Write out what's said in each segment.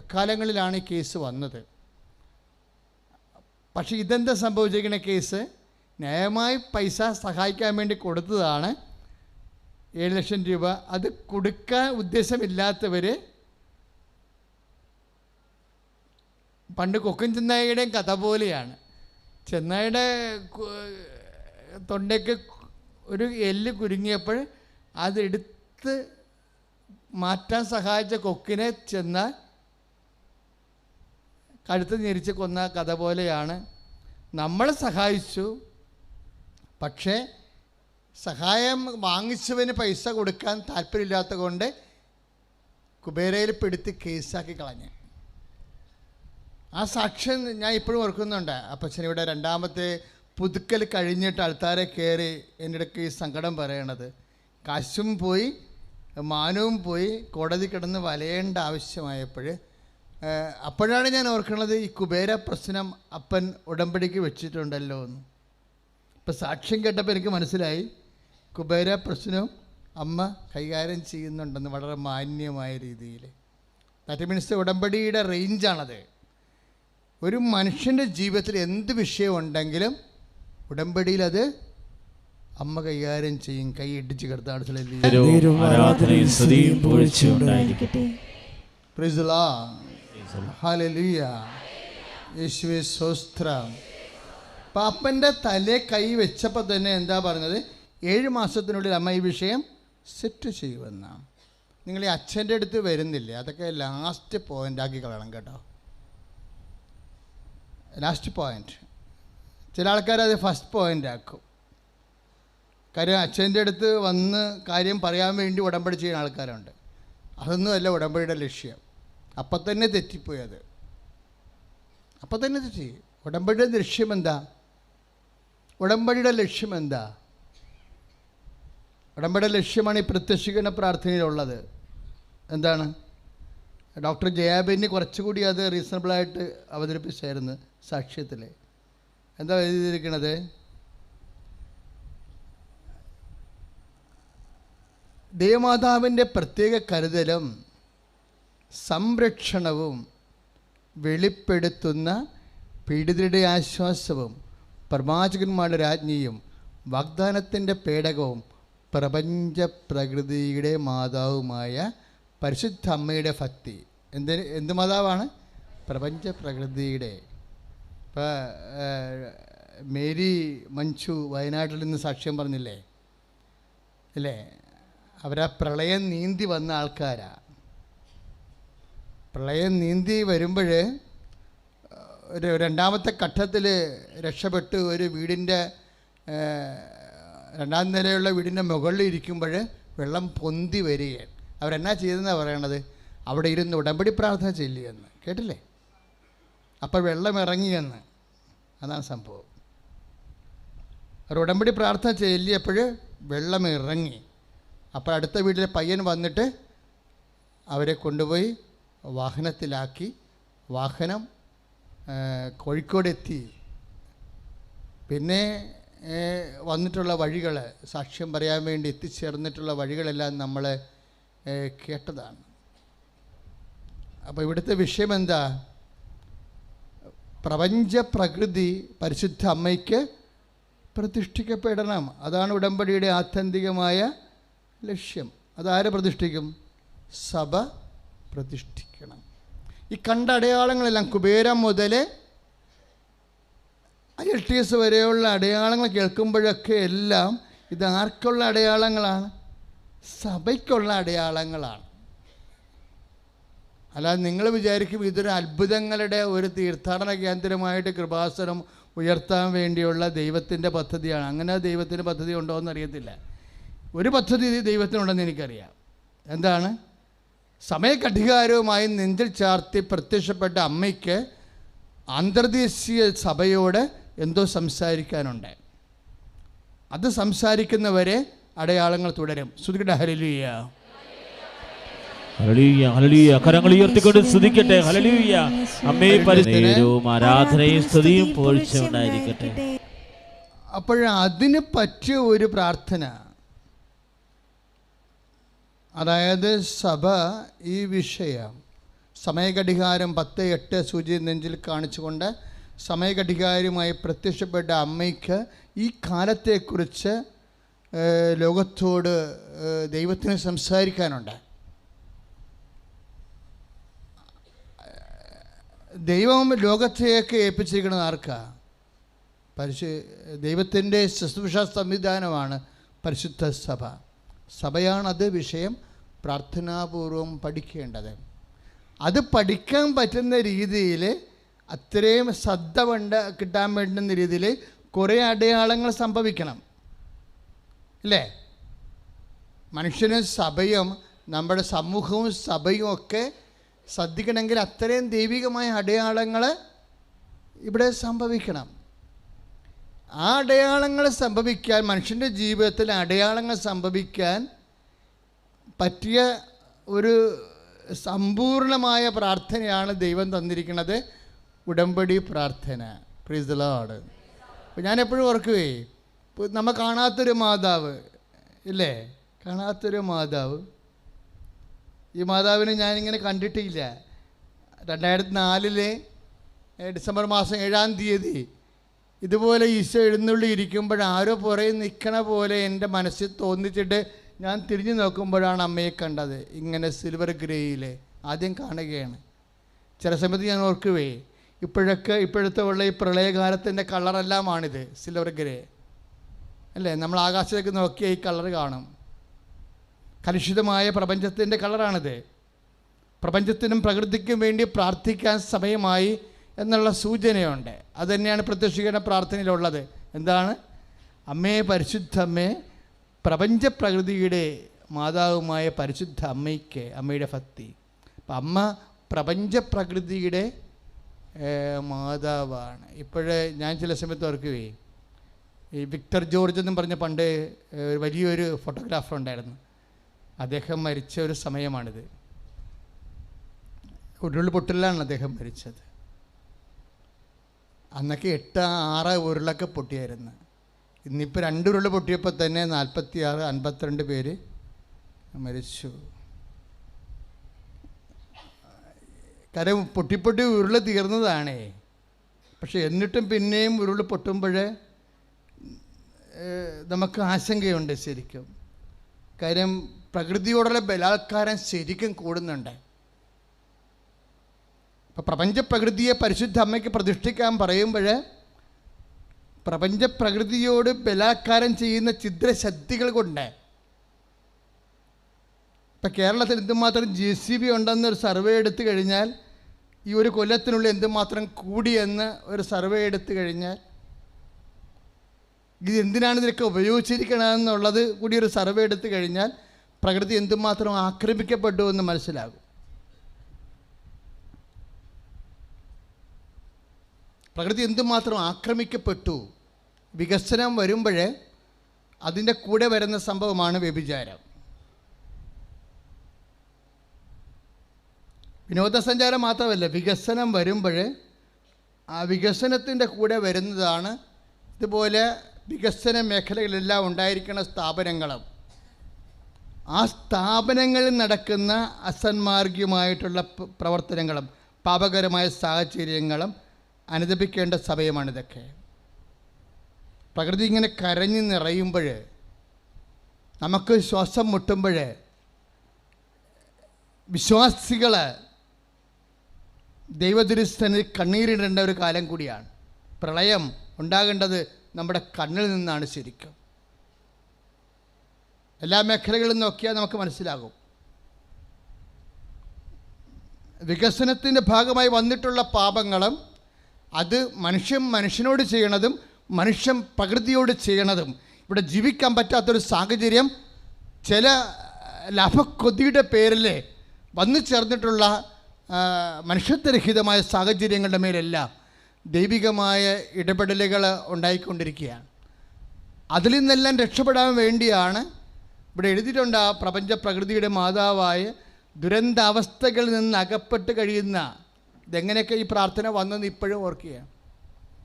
അക്കാലങ്ങളിലാണ് ഈ കേസ് വന്നത്. പക്ഷേ ഇതെന്താ സംഭവിച്ചിരിക്കുന്ന കേസ്? ന്യായമായി പൈസ സഹായിക്കാൻ വേണ്ടി കൊടുത്തതാണ് 7 ലക്ഷം രൂപ. അത് കൊടുക്കാൻ ഉദ്ദേശമില്ലാത്തവർ, പണ്ട് കൊക്കും ചെന്നായിയുടെയും കഥ പോലെയാണ്. ചെന്നായുടെ തൊണ്ടയ്ക്ക് ഒരു എല്ല് കുരുങ്ങിയപ്പോൾ അതെടുത്ത് മാറ്റാൻ സഹായിച്ച കൊക്കിനെ ചെന്നാൽ കഴുത്ത് ഞെരിച്ച് കൊന്ന കഥ പോലെയാണ്. നമ്മൾ സഹായിച്ചു, പക്ഷേ സഹായം വാങ്ങിച്ചവന് പൈസ കൊടുക്കാൻ താല്പര്യമില്ലാത്ത കൊണ്ട് കുബേരയിൽ പെടുത്തി കേസാക്കി കളഞ്ഞു. ആ സാക്ഷ്യം ഞാൻ ഇപ്പോഴും ഓർക്കുന്നുണ്ട്. അപ്പച്ചനിവിടെ 2ാമത്തെ പുതുക്കൽ കഴിഞ്ഞിട്ട് ആൾക്കാരെ കയറി എൻ്റെ ഇടയ്ക്ക് ഈ സങ്കടം പറയണത്. കാശും പോയി, മാനവും പോയി, കോടതി കിടന്ന് വലയേണ്ട ആവശ്യമായപ്പോൾ അപ്പോഴാണ് ഞാൻ ഓർക്കുന്നത് ഈ കുബേര പ്രശ്നം അപ്പൻ ഉടമ്പടിക്ക് വെച്ചിട്ടുണ്ടല്ലോ എന്ന്. ഇപ്പം സാക്ഷ്യം കേട്ടപ്പോൾ എനിക്ക് മനസ്സിലായി കുബേര പ്രശ്നവും അമ്മ കൈകാര്യം ചെയ്യുന്നുണ്ടെന്ന് വളരെ മാന്യമായ രീതിയിൽ. ദാറ്റ് മീൻസ് ഉടമ്പടിയുടെ റേഞ്ചാണത്. ഒരു മനുഷ്യൻ്റെ ജീവിതത്തിൽ എന്ത് വിഷയം ഉണ്ടെങ്കിലും ഉടമ്പടിയിൽ അത് അമ്മ കൈകാര്യം ചെയ്യും. കൈ ഇടിച്ച് കിടത്താണ്. യേശുവേ സ്തോത്രം. പാപ്പൻ്റെ തലേ കൈ വെച്ചപ്പോൾ തന്നെ എന്താ പറഞ്ഞത്? 7 മാസത്തിനുള്ളിൽ അമ്മ ഈ വിഷയം സെറ്റ് ചെയ്യുമെന്നാണ്. നിങ്ങൾ ഈ അച്ഛൻ്റെ അടുത്ത് വരുന്നില്ലേ, അതൊക്കെ ലാസ്റ്റ് പോയിൻ്റ് ആക്കി കളയണം കേട്ടോ. Last point. ചില ആൾക്കാരത് ഫസ്റ്റ് പോയിൻ്റ് ആക്കും. കാര്യം അച്ഛൻ്റെ അടുത്ത് വന്ന് കാര്യം പറയാൻ വേണ്ടി ഉടമ്പടി ചെയ്യുന്ന ആൾക്കാരുണ്ട്. അതൊന്നുമല്ല ഉടമ്പടിയുടെ ലക്ഷ്യം. അപ്പം തന്നെ തെറ്റിപ്പോയി. അത് അപ്പം തന്നെ തെറ്റി. ഉടമ്പടിയുടെ ലക്ഷ്യം എന്താ? ഉടമ്പടിയുടെ ലക്ഷ്യം എന്താ? ഉടമ്പടിയുടെ ലക്ഷ്യമാണ് ഈ പ്രത്യക്ഷീകരണ പ്രാർത്ഥനയിലുള്ളത്. എന്താണ്? ഡോക്ടർ ജയാബിന് കുറച്ചുകൂടി അത് റീസണബിളായിട്ട് അവതരിപ്പിച്ചായിരുന്നു സാക്ഷ്യത്തിൽ. എന്താ എഴുതിയിരിക്കുന്നത്? ദേവമാതാവിൻ്റെ പ്രത്യേക കരുതലും സംരക്ഷണവും വെളിപ്പെടുത്തുന്ന പീഡിതരുടെ ആശ്വാസവും പ്രവാചകന്മാരുടെ രാജ്ഞിയും വാഗ്ദാനത്തിൻ്റെ പേടകവും പ്രപഞ്ച പ്രകൃതിയുടെ മാതാവുമായ പരിശുദ്ധ അമ്മയുടെ ഭക്തി. എന്ത് മാതാവാണ്? പ്രപഞ്ച പ്രകൃതിയുടെ. ഇപ്പോൾ മേരി മഞ്ജു വയനാട്ടിൽ നിന്ന് സാക്ഷ്യം പറഞ്ഞില്ലേ അല്ലേ? അവരാ പ്രളയം നീന്തി വന്ന ആൾക്കാരാ. പ്രളയം നീന്തി വരുമ്പോൾ ഒരു 2ാമത്തെ ഘട്ടത്തിൽ രക്ഷപ്പെട്ട് ഒരു വീടിൻ്റെ 2ാം നിലയുള്ള വീടിൻ്റെ മുകളിൽ ഇരിക്കുമ്പോൾ വെള്ളം പൊന്തി വരികയാണ്. അവരെന്നാ ചെയ്തെന്നാണ് പറയണത്? അവിടെ ഇരുന്ന് ഉടമ്പടി പ്രാർത്ഥന ചൊല്ലിയെന്ന് കേട്ടില്ലേ? അപ്പോൾ വെള്ളം ഇറങ്ങിയെന്ന്. അതാണ് സംഭവം. അവർ ഉടമ്പടി പ്രാർത്ഥന ചൊല്ലിയപ്പോൾ വെള്ളം ഇറങ്ങി. അപ്പോൾ അടുത്ത വീട്ടിലെ പയ്യൻ വന്നിട്ട് അവരെ കൊണ്ടുപോയി വാഹനത്തിലാക്കി. വാഹനം കോഴിക്കോടെത്തി. പിന്നെ വന്നിട്ടുള്ള വഴികൾ, സാക്ഷ്യം പറയാൻ വേണ്ടി എത്തിച്ചേർന്നിട്ടുള്ള വഴികളെല്ലാം നമ്മൾ കേട്ടതാണ്. അപ്പോൾ ഇവിടുത്തെ വിഷയം എന്താ? പ്രപഞ്ച പ്രകൃതി പരിശുദ്ധ അമ്മയ്ക്ക് പ്രതിഷ്ഠിക്കപ്പെടണം. അതാണ് ഉടമ്പടിയുടെ ആത്യന്തികമായ ലക്ഷ്യം. അതാരെ പ്രതിഷ്ഠിക്കും? സഭ പ്രതിഷ്ഠിക്കണം. ഈ കണ്ട അടയാളങ്ങളെല്ലാം കുബേരം മുതൽ ILTS വരെയുള്ള അടയാളങ്ങൾ കേൾക്കുമ്പോഴൊക്കെ എല്ലാം ഇത് ആർക്കുള്ള അടയാളങ്ങളാണ്? സഭയ്ക്കുള്ള അടയാളങ്ങളാണ്. അല്ലാതെ നിങ്ങൾ വിചാരിക്കും ഇതൊരു അത്ഭുതങ്ങളുടെ ഒരു തീർത്ഥാടന കേന്ദ്രമായിട്ട് കൃപാസനം ഉയർത്താൻ വേണ്ടിയുള്ള ദൈവത്തിൻ്റെ പദ്ധതിയാണ്. അങ്ങനെ ദൈവത്തിൻ്റെ പദ്ധതി ഉണ്ടോ എന്നറിയത്തില്ല. ഒരു പദ്ധതി ദൈവത്തിനുണ്ടെന്ന് എനിക്കറിയാം. എന്താണ്? സമയക്കധികാരവുമായി നെഞ്ചിൽ ചാർത്തി പ്രത്യക്ഷപ്പെട്ട അമ്മയ്ക്ക് അന്തർദേശീയ സഭയോട് എന്തോ സംസാരിക്കാനുണ്ട്. അത് സംസാരിക്കുന്നവരെ അടയാളങ്ങൾ തുടരും. സ്തുതിക്കട്ടെ. Hallelujah, hallelujah, hallelujah. കരങ്ങൾ ഉയർത്തിക്കൊണ്ട് സ്തുതിക്കട്ടെ. ഹല്ലേലൂയ. അമ്മേ പരിശുദ്ധവും ആരാധനയും സ്തുതിയും പുകഴ്ചയും ഉണ്ടായിരിക്കട്ടെ. അപ്പോഴതിന് പറ്റിയ ഒരു പ്രാർത്ഥന, അതായത് സഭ ഈ വിഷയം സമയഘടികാരം 10:8 സൂചി നെഞ്ചിൽ കാണിച്ചുകൊണ്ട് സമയഘടികാരമായി പ്രത്യക്ഷപ്പെട്ട അമ്മയ്ക്ക് ഈ കാലത്തെക്കുറിച്ച് ലോകത്തോട് ദൈവത്തിന് സംസാരിക്കാനുണ്ട്. ദൈവം ലോകത്തെയൊക്കെ ഏൽപ്പിച്ചിരിക്കുന്നത് ആർക്കാ? ദൈവത്തിൻ്റെ ശുശ്രൂഷ സംവിധാനമാണ് പരിശുദ്ധ സഭ. സഭയാണത് വിഷയം പ്രാർത്ഥനാപൂർവം പഠിക്കേണ്ടത്. അത് പഠിക്കാൻ പറ്റുന്ന രീതിയിൽ, അത്രയും ശ്രദ്ധ കിട്ടാൻ വേണ്ടുന്ന രീതിയിൽ കുറേ അടയാളങ്ങൾ സംഭവിക്കണം, അല്ലേ? മനുഷ്യനും സഭയും നമ്മുടെ സമൂഹവും സഭയും ഒക്കെ ശ്രദ്ധിക്കണമെങ്കിൽ അത്രയും ദൈവികമായ അടയാളങ്ങൾ ഇവിടെ സംഭവിക്കണം. ആ അടയാളങ്ങൾ സംഭവിക്കാൻ, മനുഷ്യൻ്റെ ജീവിതത്തിൽ അടയാളങ്ങൾ സംഭവിക്കാൻ പറ്റിയ ഒരു സമ്പൂർണമായ പ്രാർത്ഥനയാണ് ദൈവം തന്നിരിക്കുന്നത്, ഉടമ്പടി പ്രാർത്ഥന. Price the Lord. അപ്പോൾ ഞാനെപ്പോഴും ഓർക്കുവേ, നമ്മൾ കാണാത്തൊരു മാതാവ് ഇല്ലേ, കാണാത്തൊരു മാതാവ്. ഈ മാതാവിനെ ഞാനിങ്ങനെ കണ്ടിട്ടില്ല. 2004 ഡിസംബർ മാസം 7-ാം തീയതി ഇതുപോലെ ഈശോ എഴുന്നള്ളി ഇരിക്കുമ്പോൾ ആരോ പുറകെ നിൽക്കണ പോലെ എൻ്റെ മനസ്സിൽ തോന്നിച്ചിട്ട് ഞാൻ തിരിഞ്ഞു നോക്കുമ്പോഴാണ് അമ്മയെ കണ്ടത്. ഇങ്ങനെ സിൽവർ ഗ്രേയിൽ ആദ്യം കാണുകയാണ്. ചില സമയത്ത് ഞാൻ ഓർക്കുവേ, ഇപ്പോഴത്തെ ഉള്ള ഈ പ്രളയകാലത്തിൻ്റെ കളറെല്ലാമാണിത്, സിൽവർ ഗ്രേ അല്ലേ? നമ്മൾ ആകാശത്തേക്ക് നോക്കിയാൽ ഈ കളർ കാണും. കലുഷിതമായ പ്രപഞ്ചത്തിൻ്റെ കളറാണിത്. പ്രപഞ്ചത്തിനും പ്രകൃതിക്കും വേണ്ടി പ്രാർത്ഥിക്കാൻ സമയമായി എന്നുള്ള സൂചനയുണ്ട്. അതുതന്നെയാണ് പ്രത്യക്ഷീകരണ പ്രാർത്ഥനയിലുള്ളത്. എന്താണ്? അമ്മേ, പരിശുദ്ധ അമ്മേ, പ്രപഞ്ച പ്രകൃതിയുടെ മാതാവുമായ പരിശുദ്ധ അമ്മയ്ക്ക് അമ്മയുടെ ഭക്തി. അപ്പം അമ്മ പ്രപഞ്ച പ്രകൃതിയുടെ മാതാവാണ്. ഇപ്പോഴേ ഞാൻ ചില സമയത്ത് ഓർക്കുകയെ, ഈ വിക്ടർ ജോർജ് എന്നും പറഞ്ഞ പണ്ട് വലിയൊരു ഫോട്ടോഗ്രാഫർ ഉണ്ടായിരുന്നു. അദ്ദേഹം മരിച്ച ഒരു സമയമാണിത്. ഉരുൾപൊട്ടലിലാണ് അദ്ദേഹം മരിച്ചത്. അന്നൊക്കെ 8-6 ഉരുളൊക്കെ പൊട്ടിയായിരുന്നു. ഇന്നിപ്പോൾ 2 ഉരുൾ പൊട്ടിയപ്പോൾ തന്നെ 46-52 പേര് മരിച്ചു. കാരണം പൊട്ടിപ്പൊട്ടി ഉരുൾ തീർന്നതാണേ. പക്ഷെ എന്നിട്ടും പിന്നെയും ഉരുൾ പൊട്ടുമ്പോൾ നമുക്ക് ആശങ്കയുണ്ട് ശരിക്കും. കാര്യം പ്രകൃതിയോടുള്ള ബലാത്കാരം ശരിക്കും കൂടുന്നുണ്ട്. അപ്പോൾ പ്രപഞ്ചപ്രകൃതിയെ പരിശുദ്ധ അമ്മയ്ക്ക് പ്രതിഷ്ഠിക്കാൻ പറയുമ്പോൾ പ്രപഞ്ചപ്രകൃതിയോട് ബലാത്കാരം ചെയ്യുന്ന ഛിദ്രശക്തികൾ കൊണ്ട്, ഇപ്പം കേരളത്തിൽ എന്തുമാത്രം JCB ഉണ്ടെന്നൊരു സർവേ എടുത്തു കഴിഞ്ഞാൽ, ഈ ഒരു കൊല്ലത്തിനുള്ളിൽ എന്തുമാത്രം കൂടിയെന്ന് ഒരു സർവേ എടുത്തു കഴിഞ്ഞാൽ, ഇത് എന്തിനാണ് ഇതിനൊക്കെ ഉപയോഗിച്ചിരിക്കണമെന്നുള്ളത് കൂടി ഒരു സർവേ എടുത്തു കഴിഞ്ഞാൽ പ്രകൃതി എന്തുമാത്രം ആക്രമിക്കപ്പെട്ടു എന്ന് മനസ്സിലാകും. പ്രകൃതി എന്തുമാത്രം ആക്രമിക്കപ്പെട്ടു. വികസനം വരുമ്പോൾ അതിൻ്റെ കൂടെ വരുന്ന സംഭവമാണ് വ്യഭിചാരം. വിനോദസഞ്ചാരം മാത്രമല്ല, വികസനം വരുമ്പോൾ ആ വികസനത്തിൻ്റെ കൂടെ വരുന്നതാണ് ഇതുപോലെ വികസന മേഖലകളിലെല്ലാം ഉണ്ടായിരിക്കുന്ന സ്ഥാപനങ്ങളും ആ സ്ഥാപനങ്ങളിൽ നടക്കുന്ന അസന്മാർഗീയമായിട്ടുള്ള പ്രവർത്തനങ്ങളും പാപകരമായ സാഹചര്യങ്ങളും അനുദപിക്കേണ്ട സമയമാണിതൊക്കെ. പ്രകൃതി ഇങ്ങനെ കരഞ്ഞു നിറയുമ്പോൾ, നമുക്ക് ശ്വാസം മുട്ടുമ്പോൾ, വിശ്വാസികൾ ദൈവദുരിസ്ഥനിൽ കണ്ണീരിടേണ്ട ഒരു കാലം കൂടിയാണ്. പ്രളയം ഉണ്ടാകേണ്ടത് നമ്മുടെ കണ്ണിൽ നിന്നാണ് ശരിക്കും. എല്ലാ മേഖലകളിലും നോക്കിയാൽ നമുക്ക് മനസ്സിലാകും. വികസനത്തിൻ്റെ ഭാഗമായി വന്നിട്ടുള്ള പാപങ്ങളും അത് മനുഷ്യനോട് ചെയ്യണതും മനുഷ്യൻ പ്രകൃതിയോട് ചെയ്യണതും, ഇവിടെ ജീവിക്കാൻ പറ്റാത്തൊരു സാഹചര്യം ചില ലാഭക്കൊതിയുടെ പേരിൽ വന്നു ചേർന്നിട്ടുള്ള മനുഷ്യത്വരഹിതമായ സാഹചര്യങ്ങളുടെ മേലെല്ലാം ദൈവികമായ ഇടപെടലുകൾ ഉണ്ടായിക്കൊണ്ടിരിക്കുകയാണ്. അതിൽ നിന്നെല്ലാം രക്ഷപ്പെടാൻ വേണ്ടിയാണ് ഇവിടെ എഴുതിയിട്ടുണ്ട്, ആ പ്രപഞ്ച പ്രകൃതിയുടെ മാതാവായ ദുരന്താവസ്ഥകളിൽ നിന്ന് അകപ്പെട്ട് കഴിയുന്ന, ഇതെങ്ങനെയൊക്കെ ഈ പ്രാർത്ഥന വന്നെന്ന് ഇപ്പോഴും ഓർക്കുകയാണ്.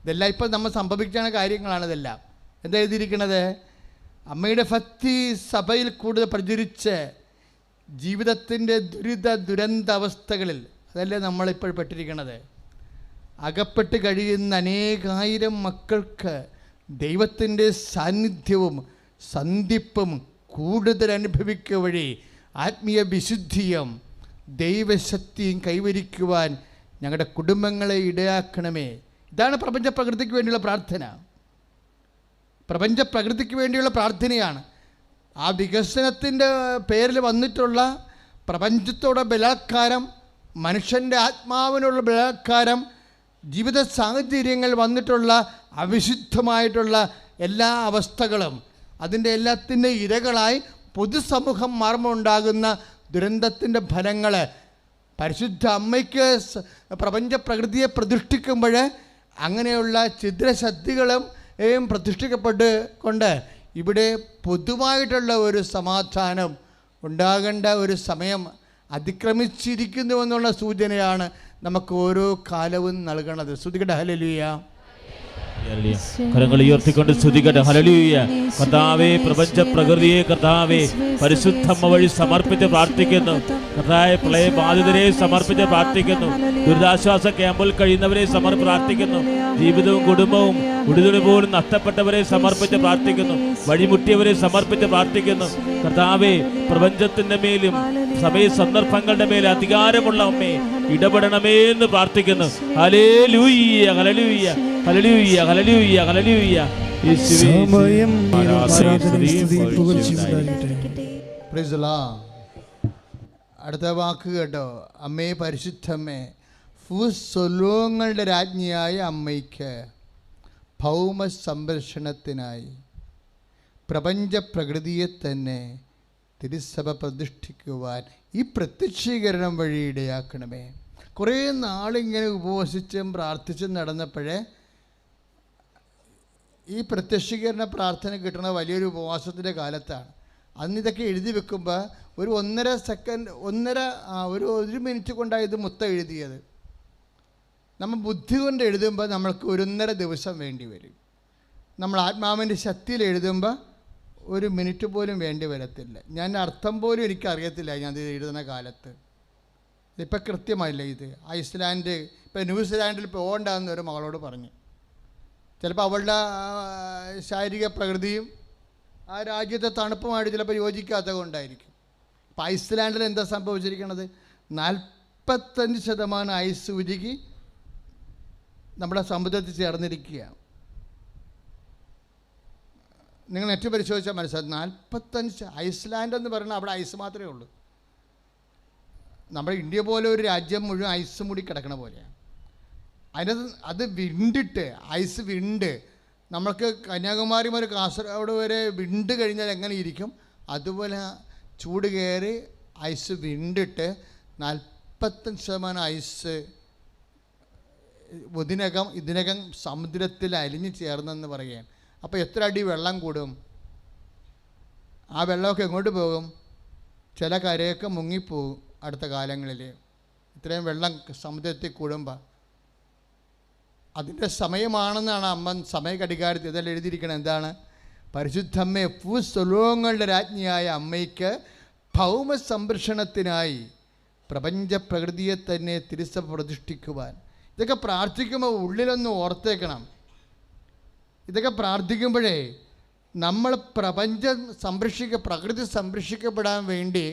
ഇതെല്ലാം ഇപ്പോൾ നമ്മൾ സംഭവിക്കുന്ന കാര്യങ്ങളാണ്. ഇതെല്ലാം എന്താ എഴുതിയിരിക്കുന്നത്? അമ്മയുടെ ഭക്തി സഭയിൽ കൂടുതൽ പ്രചരിച്ച് ജീവിതത്തിൻ്റെ ദുരന്താവസ്ഥകളിൽ, അതല്ലേ നമ്മളിപ്പോൾ പെട്ടിരിക്കുന്നത്. അകപ്പെട്ട് കഴിയുന്ന അനേകായിരം മക്കൾക്ക് ദൈവത്തിൻ്റെ സാന്നിധ്യവും സന്ധിപ്പും കൂടുതൽ അനുഭവിക്കുക വഴി ആത്മീയ വിശുദ്ധിയും ദൈവശക്തിയും കൈവരിക്കുവാൻ ഞങ്ങളുടെ കുടുംബങ്ങളെ ഇടയാക്കണമേ. ഇതാണ് പ്രപഞ്ച പ്രകൃതിക്ക് വേണ്ടിയുള്ള പ്രാർത്ഥന. പ്രപഞ്ച പ്രകൃതിക്ക് വേണ്ടിയുള്ള പ്രാർത്ഥനയാണ്. ആ വികസനത്തിൻ്റെ പേരിൽ വന്നിട്ടുള്ള പ്രപഞ്ചത്തോടെ ബലാത്കാരം, മനുഷ്യൻ്റെ ആത്മാവിനുള്ള ബലാത്കാരം, ജീവിത സാഹചര്യങ്ങൾ വന്നിട്ടുള്ള അവിശുദ്ധമായിട്ടുള്ള എല്ലാ അവസ്ഥകളും അതിൻ്റെ എല്ലാത്തിൻ്റെ ഇരകളായി പൊതുസമൂഹം മാറുമ്പോണ്ടാകുന്ന ദുരന്തത്തിൻ്റെ ഫലങ്ങൾ പരിശുദ്ധ അമ്മയ്ക്ക് പ്രപഞ്ച പ്രകൃതിയെ പ്രതിഷ്ഠിക്കുമ്പോൾ അങ്ങനെയുള്ള ഛിദ്രശക്തികളും പ്രതിഷ്ഠിക്കപ്പെട്ട് കൊണ്ട് ഇവിടെ പൊതുവായിട്ടുള്ള ഒരു സമാധാനം ഉണ്ടാകേണ്ട ഒരു സമയം അതിക്രമിച്ചിരിക്കുന്നുവെന്നുള്ള സൂചനയാണ് നമുക്ക് ഓരോ കാലവും നൽകണത്. സ്തുതിക്കട്ടെ, ഹല്ലേലൂയ. കരങ്ങൾ ഉയർത്തിക്കൊണ്ട് സ്തുതിക്കട്ടെ, ഹല്ലേലൂയ. കർത്താവേ, പ്രപഞ്ച പ്രകൃതിയെ കർത്താവേ പരിശുദ്ധമ്മ വഴി സമർപ്പിച്ച് പ്രാർത്ഥിക്കുന്നു. കർത്താവേ, പ്രളയബാധിതരെ സമർപ്പിച്ച് പ്രാർത്ഥിക്കുന്നു. ദുരിതാശ്വാസ ക്യാമ്പിൽ കഴിയുന്നവരെ പ്രാർത്ഥിക്കുന്നു. ജീവിതവും കുടുംബവും ഉടുതുണി പോലും നഷ്ടപ്പെട്ടവരെ സമർപ്പിച്ച് പ്രാർത്ഥിക്കുന്നു. വഴിമുട്ടിയവരെ സമർപ്പിച്ച് പ്രാർത്ഥിക്കുന്നു. കർത്താവേ, പ്രപഞ്ചത്തിന്റെ മേലും സമയ സന്ദർഭങ്ങളുടെ മേലും അധികാരമുള്ള അമ്മേ ഇടപെടണമേ എന്ന് പ്രാർത്ഥിക്കുന്നു. Hallelujah, hallelujah, hallelujah, hallelujah, hallelujah. അടുത്ത വാക്ക് കേട്ടോ. അമ്മേ, പരിശുദ്ധമ്മേ, ഭൂസ്വലോകങ്ങളുടെ രാജ്ഞിയായ അമ്മയ്ക്ക് ഭൗമ സംരക്ഷണത്തിനായി പ്രപഞ്ച പ്രകൃതിയെ തന്നെ തിരുസഭ പ്രതിഷ്ഠിക്കുവാൻ ഈ പ്രത്യക്ഷീകരണം വഴി ഇടയാക്കണമേ. കുറേ നാളിങ്ങനെ ഉപവസിച്ചും പ്രാർത്ഥിച്ചും നടന്നപ്പോഴേ ഈ പ്രത്യക്ഷീകരണ പ്രാർത്ഥന കിട്ടുന്ന വലിയൊരു ഉപവാസത്തിൻ്റെ കാലത്താണ്. അന്ന് ഇതൊക്കെ എഴുതി വെക്കുമ്പോൾ ഒരു 1.5 സെക്കൻഡ് ഒരു മിനിറ്റ് കൊണ്ടാണ് ഇത് മൊത്തം എഴുതിയത്. നമ്മൾ ബുദ്ധി കൊണ്ട് എഴുതുമ്പോൾ നമ്മൾക്ക് 1.5 ദിവസം വേണ്ടി വരും. നമ്മൾ ആത്മാവിൻ്റെ ശക്തിയിൽ എഴുതുമ്പോൾ 1 മിനിറ്റ് പോലും വേണ്ടി വരത്തില്ല. ഞാൻ അർത്ഥം പോലും എനിക്കറിയത്തില്ല ഞാൻ ഇത് എഴുതുന്ന കാലത്ത്. ഇതിപ്പോൾ കൃത്യമായില്ല. ഇത് ഐസ്ലാൻഡ്, ഇപ്പോൾ ന്യൂസിലാൻഡിൽ പോകണ്ടെന്ന് ഒരു മകളോട് പറഞ്ഞു. ചിലപ്പോൾ അവളുടെ ശാരീരിക പ്രകൃതിയും ആ രാജ്യത്തെ തണുപ്പുമായിട്ട് ചിലപ്പോൾ യോജിക്കാത്ത കൊണ്ടായിരിക്കും. ഇപ്പോൾ ഐസ്ലാൻഡിൽ എന്താ സംഭവിച്ചിരിക്കുന്നത്? 45% ഐസ് ഉരുകി നമ്മുടെ സമുദ്രത്തിൽ ചേർന്നിരിക്കുകയാണ്. നിങ്ങൾ നെറ്റ് പരിശോധിച്ചാൽ മനസ്സിലാവും. 45 ഐസ്ലാൻഡ് എന്ന് പറയുന്നത് അവിടെ ഐസ് മാത്രമേ ഉള്ളൂ. നമ്മുടെ ഇന്ത്യ പോലെ ഒരു രാജ്യം മുഴുവൻ ഐസ് മൂടി കിടക്കണ പോലെയാണ്. അത് വിണ്ടിട്ട് ഐസ് വിണ്ട് നമ്മൾക്ക് കന്യാകുമാരി മുതൽ കാസർഗോഡ് വരെ വിണ്ട് കഴിഞ്ഞാൽ എങ്ങനെ ഇരിക്കും അതുപോലെ ചൂട് കയറി ഐസ് വിണ്ടിട്ട് 45% ഐസ് ഇതിനകം സമുദ്രത്തിൽ അലിഞ്ഞു ചേർന്നെന്ന് പറയുകയാണ്. അപ്പോൾ എത്ര അടി വെള്ളം കൂടും? ആ വെള്ളമൊക്കെ എങ്ങോട്ട് പോകും? ചില കരയൊക്കെ മുങ്ങിപ്പോകും അടുത്ത കാലങ്ങളിൽ. ഇത്രയും വെള്ളം സമുദ്രത്തിൽ കൂടുമ്പോൾ അതിൻ്റെ സമയമാണെന്നാണ് അമ്മ സമയഘടികാരത്തിൽ ഇതെല്ലാം എഴുതിയിരിക്കണം. എന്താണ്? പരിശുദ്ധമ്മേ, ഭൂസ്വലോകങ്ങളുടെ രാജ്ഞിയായ അമ്മയ്ക്ക് ഭൗമ സംരക്ഷണത്തിനായി പ്രപഞ്ച പ്രകൃതിയെ തന്നെ തിരുസഭ പ്രതിഷ്ഠിക്കുവാൻ. ഇതൊക്കെ പ്രാർത്ഥിക്കുമ്പോൾ ഉള്ളിലൊന്ന് ഓർത്തേക്കണം. ഇതൊക്കെ പ്രാർത്ഥിക്കുമ്പോഴേ നമ്മൾ പ്രകൃതി സംരക്ഷിക്കപ്പെടാൻ വേണ്ടി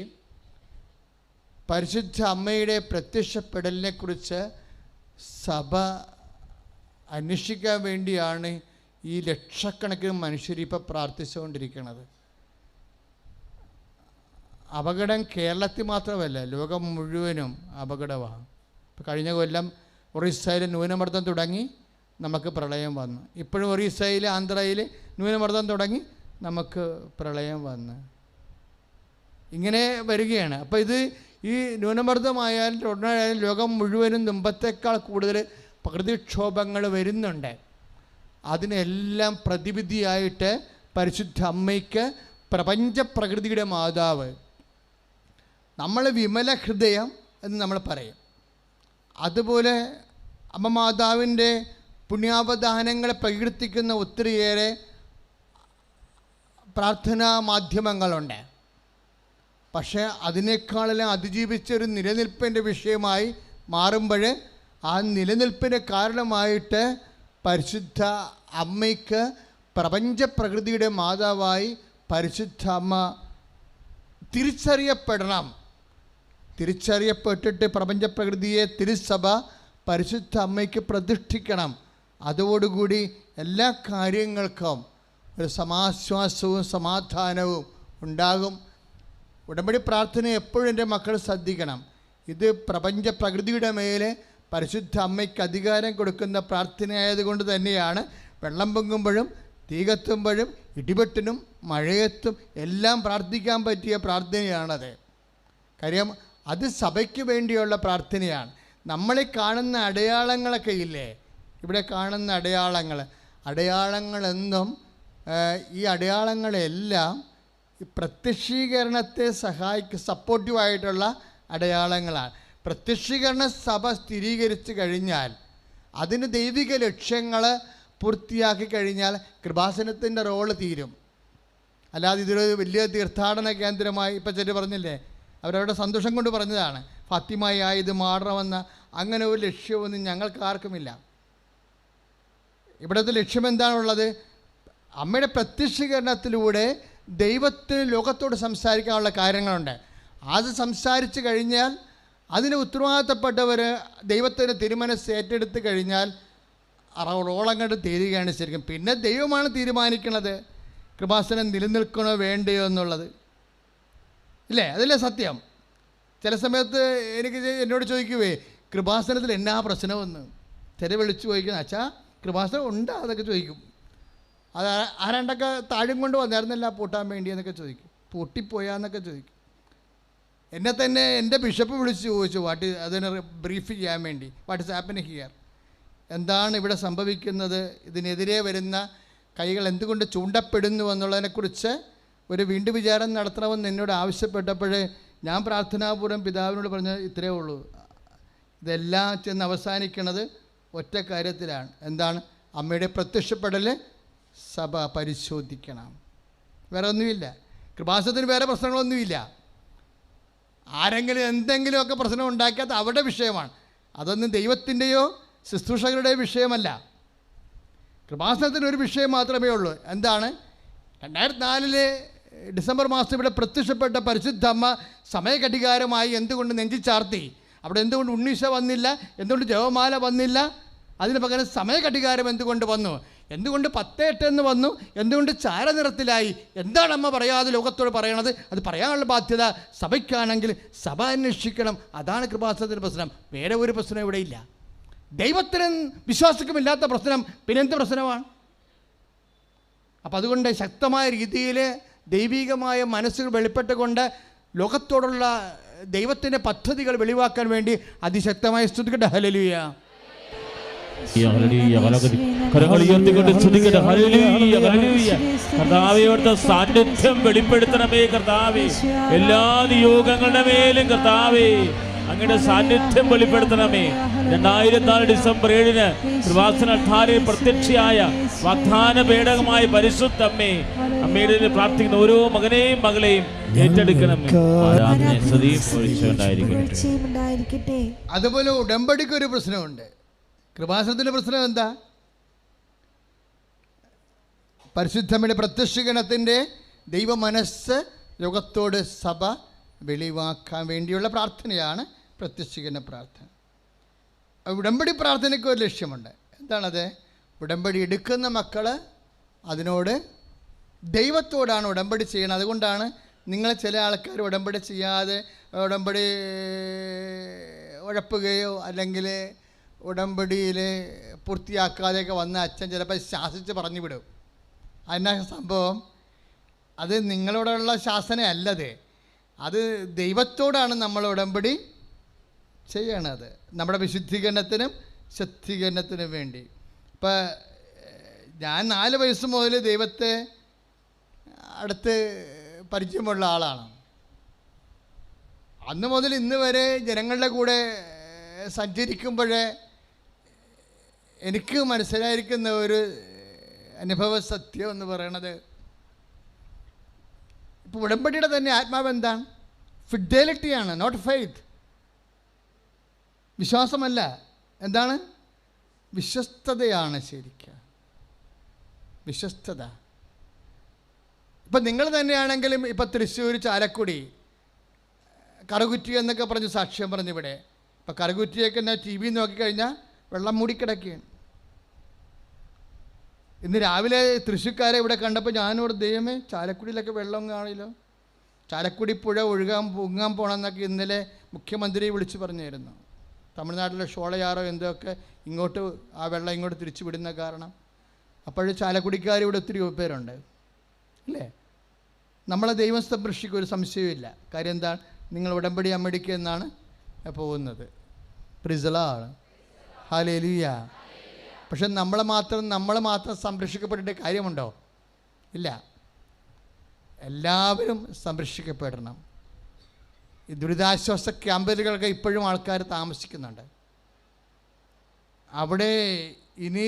പരിശുദ്ധ അമ്മയുടെ പ്രത്യക്ഷപ്പെടലിനെക്കുറിച്ച് സഭ അന്വേഷിക്കാൻ വേണ്ടിയാണ് ഈ ലക്ഷക്കണക്കിന് മനുഷ്യരിപ്പോൾ പ്രാർത്ഥിച്ചുകൊണ്ടിരിക്കുന്നത്. അപകടം കേരളത്തിൽ മാത്രമല്ല, ലോകം മുഴുവനും അപകടമാണ്. ഇപ്പോൾ കഴിഞ്ഞ കൊല്ലം ഒറീസയിൽ ന്യൂനമർദ്ദം തുടങ്ങി, നമുക്ക് പ്രളയം വന്നു. ഇപ്പോഴും ഒറീസയിൽ, ആന്ധ്രയിൽ ന്യൂനമർദ്ദം തുടങ്ങി, നമുക്ക് പ്രളയം വന്ന് ഇങ്ങനെ വരികയാണ്. അപ്പോൾ ഇത് ഈ ന്യൂനമർദ്ദമായാലും ടൊർണാഡോയാലും ലോകം മുഴുവനും മുമ്പത്തേക്കാൾ കൂടുതൽ പ്രകൃതിക്ഷോഭങ്ങൾ വരുന്നുണ്ട്. അതിനെല്ലാം പ്രതിവിധിയായിട്ട് പരിശുദ്ധ അമ്മയ്ക്ക് പ്രപഞ്ച പ്രകൃതിയുടെ മാതാവ്, നമ്മൾ വിമല ഹൃദയം എന്ന് നമ്മൾ പറയും. അതുപോലെ അമ്മ മാതാവിൻ്റെ പുണ്യാവദാനങ്ങളെ പ്രകീർത്തിക്കുന്ന ഒത്തിരിയേറെ പ്രാർത്ഥനാ മാധ്യമങ്ങളുണ്ട്. പക്ഷേ അതിനേക്കാളെല്ലാം അതിജീവിച്ചൊരു നിലനിൽപ്പിൻ്റെ വിഷയമായി മാറുമ്പോൾ ആ നിലനിൽപ്പിന് കാരണമായിട്ട് പരിശുദ്ധ അമ്മയ്ക്ക് പ്രപഞ്ച പ്രകൃതിയുടെ മാതാവായി പരിശുദ്ധ അമ്മ തിരിച്ചറിയപ്പെടണം. തിരിച്ചറിയപ്പെട്ടിട്ട് പ്രപഞ്ച പ്രകൃതിയെ തിരുസഭ പരിശുദ്ധ അമ്മയ്ക്ക് പ്രതിഷ്ഠിക്കണം. അതോടുകൂടി എല്ലാ കാര്യങ്ങൾക്കും ഒരു സമാശ്വാസവും സമാധാനവും ഉണ്ടാകും. ഉടമ്പടി പ്രാർത്ഥന എപ്പോഴും എൻ്റെ മക്കൾ ശ്രദ്ധിക്കണം. ഇത് പ്രപഞ്ച പ്രകൃതിയുടെ മേലെ പരിശുദ്ധ അമ്മയ്ക്ക് അധികാരം കൊടുക്കുന്ന പ്രാർത്ഥനയായതുകൊണ്ട് തന്നെയാണ് വെള്ളം പൊങ്ങുമ്പോഴും തീ കത്തുമ്പോഴും ഇടിവെട്ടിനും മഴയത്തും എല്ലാം പ്രാർത്ഥിക്കാൻ പറ്റിയ പ്രാർത്ഥനയാണത്. കാര്യം അത് സഭയ്ക്ക് വേണ്ടിയുള്ള പ്രാർത്ഥനയാണ്. നമ്മളീ കാണുന്ന അടയാളങ്ങളൊക്കെ ഇല്ലേ, ഇവിടെ കാണുന്ന അടയാളങ്ങളെന്നും ഈ അടയാളങ്ങളെല്ലാം ഈ പ്രത്യക്ഷീകരണത്തെ സപ്പോർട്ടീവായിട്ടുള്ള അടയാളങ്ങളാണ്. പ്രത്യക്ഷീകരണ സഭ സ്ഥിരീകരിച്ച് കഴിഞ്ഞാൽ, അതിന് ദൈവിക ലക്ഷ്യങ്ങൾ പൂർത്തിയാക്കി കഴിഞ്ഞാൽ കൃപാസനത്തിൻ്റെ റോള് തീരും. അല്ലാതെ ഇതൊരു വലിയ തീർത്ഥാടന കേന്ദ്രമായി ഇപ്പോൾ ചെല്ലു പറഞ്ഞില്ലേ, അവരവരുടെ സന്തോഷം കൊണ്ട് പറഞ്ഞതാണ്, ഫാത്തിമയായി ഇത് മാറണമെന്ന അങ്ങനെ ഒരു ലക്ഷ്യമൊന്നും ഞങ്ങൾക്ക് ആർക്കുമില്ല. ഇവിടുത്തെ ലക്ഷ്യം എന്താണുള്ളത്? അമ്മയുടെ പ്രത്യക്ഷീകരണത്തിലൂടെ ദൈവത്തിന് ലോകത്തോട് സംസാരിക്കാനുള്ള കാര്യങ്ങളുണ്ട്. അത് സംസാരിച്ച് കഴിഞ്ഞാൽ അതിന് ഉത്തരവാദിത്തപ്പെട്ടവർ ദൈവത്തിന് തിരുമനസ് ഏറ്റെടുത്ത് കഴിഞ്ഞാൽ റോളം കണ്ട് തീരുകയാണ് ശരിക്കും. പിന്നെ ദൈവമാണ് തീരുമാനിക്കുന്നത് കൃപാസനം നിലനിൽക്കണോ വേണ്ടയോ എന്നുള്ളത്, ഇല്ലേ? അതല്ലേ സത്യം. ചില സമയത്ത് എന്നോട് ചോദിക്കുവേ, കൃപാസനത്തിൽ എന്നാ പ്രശ്നമെന്ന് ചില വിളിച്ചു ചോദിക്കുന്നു. അച്ഛാ കൃപാസനം ഉണ്ടോ അതൊക്കെ ചോദിക്കും. അത് ആരാണ്ടൊക്കെ താഴും കൊണ്ട് വന്നായിരുന്നല്ല പൂട്ടാൻ വേണ്ടി എന്നൊക്കെ ചോദിക്കും. പൂട്ടിപ്പോയാന്നൊക്കെ ചോദിക്കും. എന്നെ തന്നെ എൻ്റെ ബിഷപ്പ് വിളിച്ച് ചോദിച്ചു അതിനെ ബ്രീഫ് ചെയ്യാൻ വേണ്ടി, വാട്ട് ഇസ് ഹാപ്പനിങ് ഹിയർ, എന്താണ് ഇവിടെ സംഭവിക്കുന്നത്, ഇതിനെതിരെ വരുന്ന കൈകൾ എന്തുകൊണ്ട് ചൂണ്ടപ്പെടുന്നു എന്നുള്ളതിനെക്കുറിച്ച് ഒരു വീണ്ടും വിചാരം നടത്തണമെന്ന് എന്നോട് ആവശ്യപ്പെട്ടപ്പോൾ ഞാൻ പ്രാർത്ഥനാപൂർവ്വം പിതാവിനോട് പറഞ്ഞത് ഇത്രയേ ഉള്ളൂ. ഇതെല്ലാം ചെന്ന് അവസാനിക്കുന്നത് ഒറ്റ കാര്യത്തിലാണ്. എന്താണ്? അമ്മയുടെ പ്രത്യക്ഷപ്പെടൽ സഭ പരിശോധിക്കണം. വേറെ ഒന്നുമില്ല. കൃപാസനത്തിന് വേറെ പ്രശ്നങ്ങളൊന്നുമില്ല. ആരെങ്കിലും എന്തെങ്കിലുമൊക്കെ പ്രശ്നം ഉണ്ടാക്കിയാൽ അത് അവരുടെ വിഷയമാണ്. അതൊന്നും ദൈവത്തിൻ്റെയോ ശുശ്രൂഷകരുടെയോ വിഷയമല്ല. കൃപാസനത്തിന് ഒരു വിഷയം മാത്രമേ ഉള്ളൂ. എന്താണ്? 2004 ഡിസംബർ മാസം ഇവിടെ പ്രത്യക്ഷപ്പെട്ട പരിശുദ്ധ അമ്മ സമയഘടികാരമായി എന്തുകൊണ്ട് നെഞ്ചിച്ചാർത്തി? അവിടെ എന്തുകൊണ്ട് ഉണ്ണീശ വന്നില്ല? എന്തുകൊണ്ട് ജപമാല വന്നില്ല? അതിന് പകരം സമയഘടികാരം എന്തുകൊണ്ട് വന്നു? എന്തുകൊണ്ട് 10:08 എന്ന് വന്നു? എന്തുകൊണ്ട് ചാരനിറത്തിലായി? എന്താണ് അമ്മ പറയാതെ ലോകത്തോട് പറയണത്? അത് പറയാനുള്ള ബാധ്യത സഭയ്ക്കാണെങ്കിൽ സഭ അന്വേഷിക്കണം. അതാണ് കൃപാസനത്തിൻ്റെ പ്രശ്നം. വേറെ ഒരു പ്രശ്നം ഇവിടെ ഇല്ല. ദൈവത്തിനും വിശ്വാസക്കുമില്ലാത്ത പ്രശ്നം പിന്നെന്ത് പ്രശ്നമാണ്? അപ്പം അതുകൊണ്ട് ശക്തമായ രീതിയിൽ ദൈവികമായ മനസ്സുകൾ വെളിപ്പെട്ടുകൊണ്ട് ലോകത്തോടുള്ള ദൈവത്തിൻ്റെ പദ്ധതികൾ വെളിവാക്കാൻ വേണ്ടി അതിശക്തമായി സ്തുതിക്കട്ടെ. ഹല്ലേലൂയ. കർത്താവേ, സാന്നിധ്യം വെളിപ്പെടുത്തണമേ കർത്താവേ. എല്ലാ നിയോഗങ്ങളുടെ മേലും കർത്താവേ അങ്ങയുടെ സാന്നിധ്യം വെളിപ്പെടുത്തണമേ. 2004 ഡിസംബർ 7 കൃപാസന അൾത്താരയിൽ പ്രത്യക്ഷയായ വാഗ്ദാന പേടകമായ പരിശുദ്ധ അമ്മേ, അമ്മയുടെ പ്രാർത്ഥിക്കുന്ന ഓരോ മകനെയും മകളെയും ഏറ്റെടുക്കണമേ. അതുപോലെ ഉടമ്പടിക്ക് ഒരു പ്രശ്നമുണ്ട്. കൃപാസനത്തിൻ്റെ പ്രശ്നം എന്താ? പരിശുദ്ധമ്മയുടെ പ്രത്യക്ഷീകരണത്തിൻ്റെ ദൈവ മനസ്സ് ലോകത്തോട് സഭ വെളിവാക്കാൻ വേണ്ടിയുള്ള പ്രാർത്ഥനയാണ് പ്രത്യക്ഷീകരണ പ്രാർത്ഥന. ഉടമ്പടി പ്രാർത്ഥനയ്ക്ക് ഒരു ലക്ഷ്യമുണ്ട്. എന്താണത്? ഉടമ്പടി എടുക്കുന്ന മക്കൾ അതിനോട് ദൈവത്തോടാണ് ഉടമ്പടി ചെയ്യണം. അതുകൊണ്ടാണ് നിങ്ങൾ ചില ആൾക്കാർ ഉടമ്പടി ചെയ്യാതെ ഉടമ്പടി ഉഴപ്പുകയോ അല്ലെങ്കിൽ ഉടമ്പടിയിൽ പൂർത്തിയാക്കാതെയൊക്കെ വന്ന അച്ഛൻ ചിലപ്പോൾ ശാസിച്ച് പറഞ്ഞു വിടും. അതിനാ സംഭവം? അത് നിങ്ങളോടുള്ള ശാസനയല്ലത്, അത് ദൈവത്തോടാണ് നമ്മൾ ഉടമ്പടി ചെയ്യണത്, നമ്മുടെ വിശുദ്ധീകരണത്തിനും ശുദ്ധീകരണത്തിനും വേണ്ടി. ഇപ്പം ഞാൻ 4 വയസ്സ് മുതൽ ദൈവത്തെ അടുത്ത് പരിചയമുള്ള ആളാണ്. അന്ന് മുതൽ ഇന്ന് വരെ ജനങ്ങളുടെ കൂടെ സഞ്ചരിക്കുമ്പോഴേ എനിക്ക് മനസ്സിലായിരിക്കുന്ന ഒരു അനുഭവ സത്യം എന്ന് പറയണത്, ഇപ്പോൾ ഉടമ്പടിയുടെ തന്നെ ആത്മാവ് എന്താണ്? ഫിഡലിറ്റിയാണ്, നോട്ട് ഫെയ്ത്ത്. വിശ്വാസമല്ല, എന്താണ്? വിശ്വസ്തതയാണ് ശരിക്കും. വിശ്വസ്തത. ഇപ്പം നിങ്ങൾ തന്നെയാണെങ്കിലും ഇപ്പം തൃശ്ശൂർ, ചാലക്കുടി, കറുകുറ്റി എന്നൊക്കെ പറഞ്ഞ് സാക്ഷ്യം പറഞ്ഞിവിടെ. ഇപ്പം കറുകുറ്റിയൊക്കെ ഞാൻ TV നോക്കിക്കഴിഞ്ഞാൽ വെള്ളം മൂടിക്കിടക്കുകയാണ്. ഇന്ന് രാവിലെ തൃശ്ശൂർക്കാരെ ഇവിടെ കണ്ടപ്പോൾ ഞാനിവിടെ ദൈവമേ ചാലക്കുടിയിലൊക്കെ വെള്ളം കാണില്ലോ, ചാലക്കുടി പുഴ പൊങ്ങാൻ പോകണമെന്നൊക്കെ ഇന്നലെ മുഖ്യമന്ത്രി വിളിച്ചു പറഞ്ഞിരുന്നു. തമിഴ്നാട്ടിലെ ഷോളയാറോ എന്തൊക്കെ ഇങ്ങോട്ട് ആ വെള്ളം ഇങ്ങോട്ട് തിരിച്ചു വിടുന്ന കാരണം. അപ്പോൾ ചാലക്കുടിക്കാർ ഇവിടെ ഒത്തിരി പേരുണ്ട് അല്ലേ? നമ്മളെ ദൈവം സംരക്ഷിക്കും, ഒരു സംശയവുമില്ല. കാര്യം എന്താണ്? നിങ്ങൾ ഉടമ്പടി അമ്മടിക്കുക എന്നാണ് പോകുന്നത്. പ്രിസലാണ്, ഹല്ലേലൂയ. പക്ഷെ നമ്മൾ മാത്രം സംരക്ഷിക്കപ്പെട്ടിട്ട് കാര്യമുണ്ടോ? ഇല്ല. എല്ലാവരും സംരക്ഷിക്കപ്പെടണം. ഈ ദുരിതാശ്വാസ ക്യാമ്പുകളൊക്കെ ഇപ്പോഴും ആൾക്കാർ താമസിക്കുന്നുണ്ട്. അവിടെ ഇനി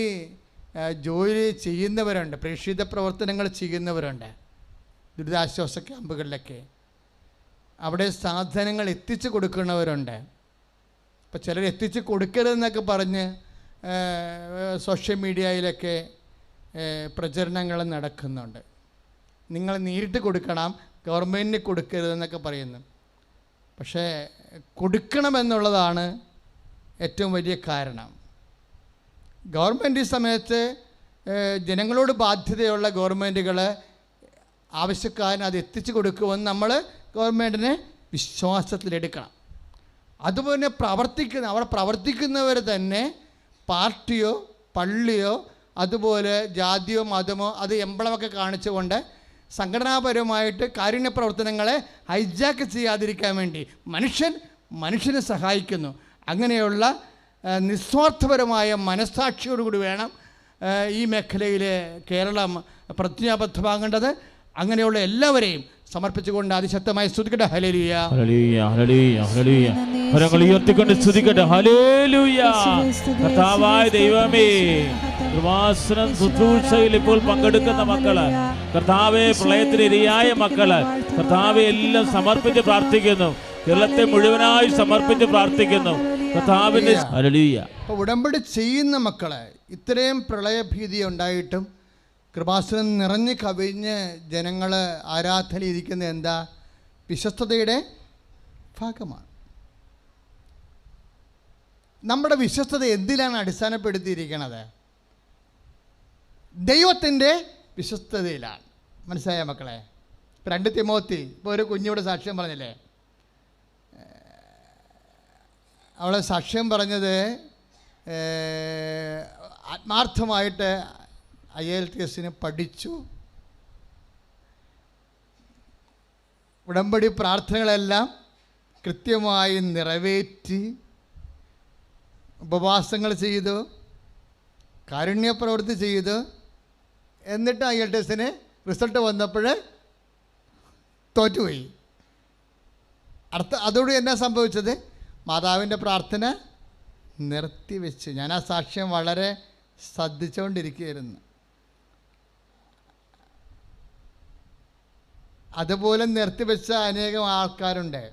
ജോലി ചെയ്യുന്നവരുണ്ട്, പ്രേക്ഷിത പ്രവർത്തനങ്ങൾ ചെയ്യുന്നവരുണ്ട് ദുരിതാശ്വാസ ക്യാമ്പുകളിലൊക്കെ. അവിടെ സാധനങ്ങൾ എത്തിച്ചു കൊടുക്കുന്നവരുണ്ട്. ഇപ്പോൾ ചിലർ എത്തിച്ച് കൊടുക്കരുതെന്നൊക്കെ പറഞ്ഞ് സോഷ്യൽ മീഡിയയിലൊക്കെ പ്രചരണങ്ങൾ നടക്കുന്നുണ്ട്. നിങ്ങൾ നേരിട്ട് കൊടുക്കണം, ഗവൺമെൻറ്റിന് കൊടുക്കരുതെന്നൊക്കെ പറയുന്നു. പക്ഷേ കൊടുക്കണമെന്നുള്ളതാണ് ഏറ്റവും വലിയ കാരണം. ഗവൺമെൻറ് ഈ സമയത്ത് ജനങ്ങളോട് ബാധ്യതയുള്ള ഗവൺമെൻറ്റുകൾ ആവശ്യക്കാരന് അത് എത്തിച്ചു കൊടുക്കുമെന്ന് നമ്മൾ ഗവൺമെൻറ്റിനെ വിശ്വാസത്തിലെടുക്കണം. അതുപോലെ അവിടെ പ്രവർത്തിക്കുന്നവർ തന്നെ പാർട്ടിയോ പള്ളിയോ അതുപോലെ ജാതിയോ മതമോ അത് എംബ്ലമൊക്കെ കാണിച്ചുകൊണ്ട് സംഘടനാപരമായിട്ട് കാരുണ്യ പ്രവർത്തനങ്ങളെ ഹൈജാക്ക് ചെയ്യാതിരിക്കാൻ വേണ്ടി മനുഷ്യനെ സഹായിക്കുന്നു. അങ്ങനെയുള്ള നിസ്വാർത്ഥപരമായ മനസ്സാക്ഷിയോടുകൂടി വേണം ഈ മേഖലയിൽ കേരളം പ്രതിജ്ഞാബദ്ധമാകേണ്ടത്. അങ്ങനെയുള്ള എല്ലാവരെയും സമർപ്പിച്ചുകൊണ്ട് അതിശക്തമായി സ്തുതിക്കട്ടെ. Hallelujah, hallelujah, hallelujah, hallelujah. കരങ്ങൾ ഉയർത്തിക്കൊണ്ട് സ്തുതിക്കട്ടെ. ഹല്ലേലൂയ. കർത്താവായ ദൈവമേ, കൃപാസനം ശുശ്രൂഷയിൽ ഇപ്പോൾ പങ്കെടുക്കുന്ന മക്കള്, കർത്താവെ പ്രളയത്തിന് ഇരയായ മക്കള്, കർത്താവെ എല്ലാം സമർപ്പിച്ച് പ്രാർത്ഥിക്കുന്നു. കേരളത്തെ മുഴുവനായി സമർപ്പിച്ച് പ്രാർത്ഥിക്കുന്നു കർത്താവിന്റെ. ഹല്ലേലൂയ. അപ്പോൾ ഉടമ്പടി ചെയ്യുന്ന മക്കളെ, ഇത്രയും പ്രളയഭീതി ഉണ്ടായിട്ടും കൃപാസനം നിറഞ്ഞു കവിഞ്ഞ് ജനങ്ങൾ ആരാധനയിരിക്കുന്നത് എന്താ? വിശ്വസ്തതയുടെ ഭാഗമാണ്. നമ്മുടെ വിശ്വസ്തത എന്തിലാണ് അടിസ്ഥാനപ്പെടുത്തിയിരിക്കുന്നത്? ദൈവത്തിൻ്റെ വിശ്വസ്തതയിലാണ്. മനസ്സിലായ മക്കളെ? 2 തിമോത്തി, ഇപ്പോൾ ഒരു കുഞ്ഞിവിടെ സാക്ഷ്യം പറഞ്ഞില്ലേ, അവളെ സാക്ഷ്യം പറഞ്ഞത് ആത്മാർത്ഥമായിട്ട് IELTS പഠിച്ചു, ഉടമ്പടി പ്രാർത്ഥനകളെല്ലാം കൃത്യമായി നിറവേറ്റി, ഉപവാസങ്ങൾ ചെയ്തു, കാരുണ്യ പ്രവൃത്തി ചെയ്തു. എന്നിട്ട് IELTS റിസൾട്ട് വന്നപ്പോൾ തോറ്റുപോയി. അതോട് എന്നാ സംഭവിച്ചത്? മാതാവിൻ്റെ പ്രാർത്ഥന നിർത്തിവെച്ച്. ഞാൻ ആ സാക്ഷ്യം വളരെ ശ്രദ്ധിച്ചുകൊണ്ടിരിക്കുകയായിരുന്നു. അതുപോലെ നിർത്തിവെച്ച അനേകം ആൾക്കാരുണ്ട്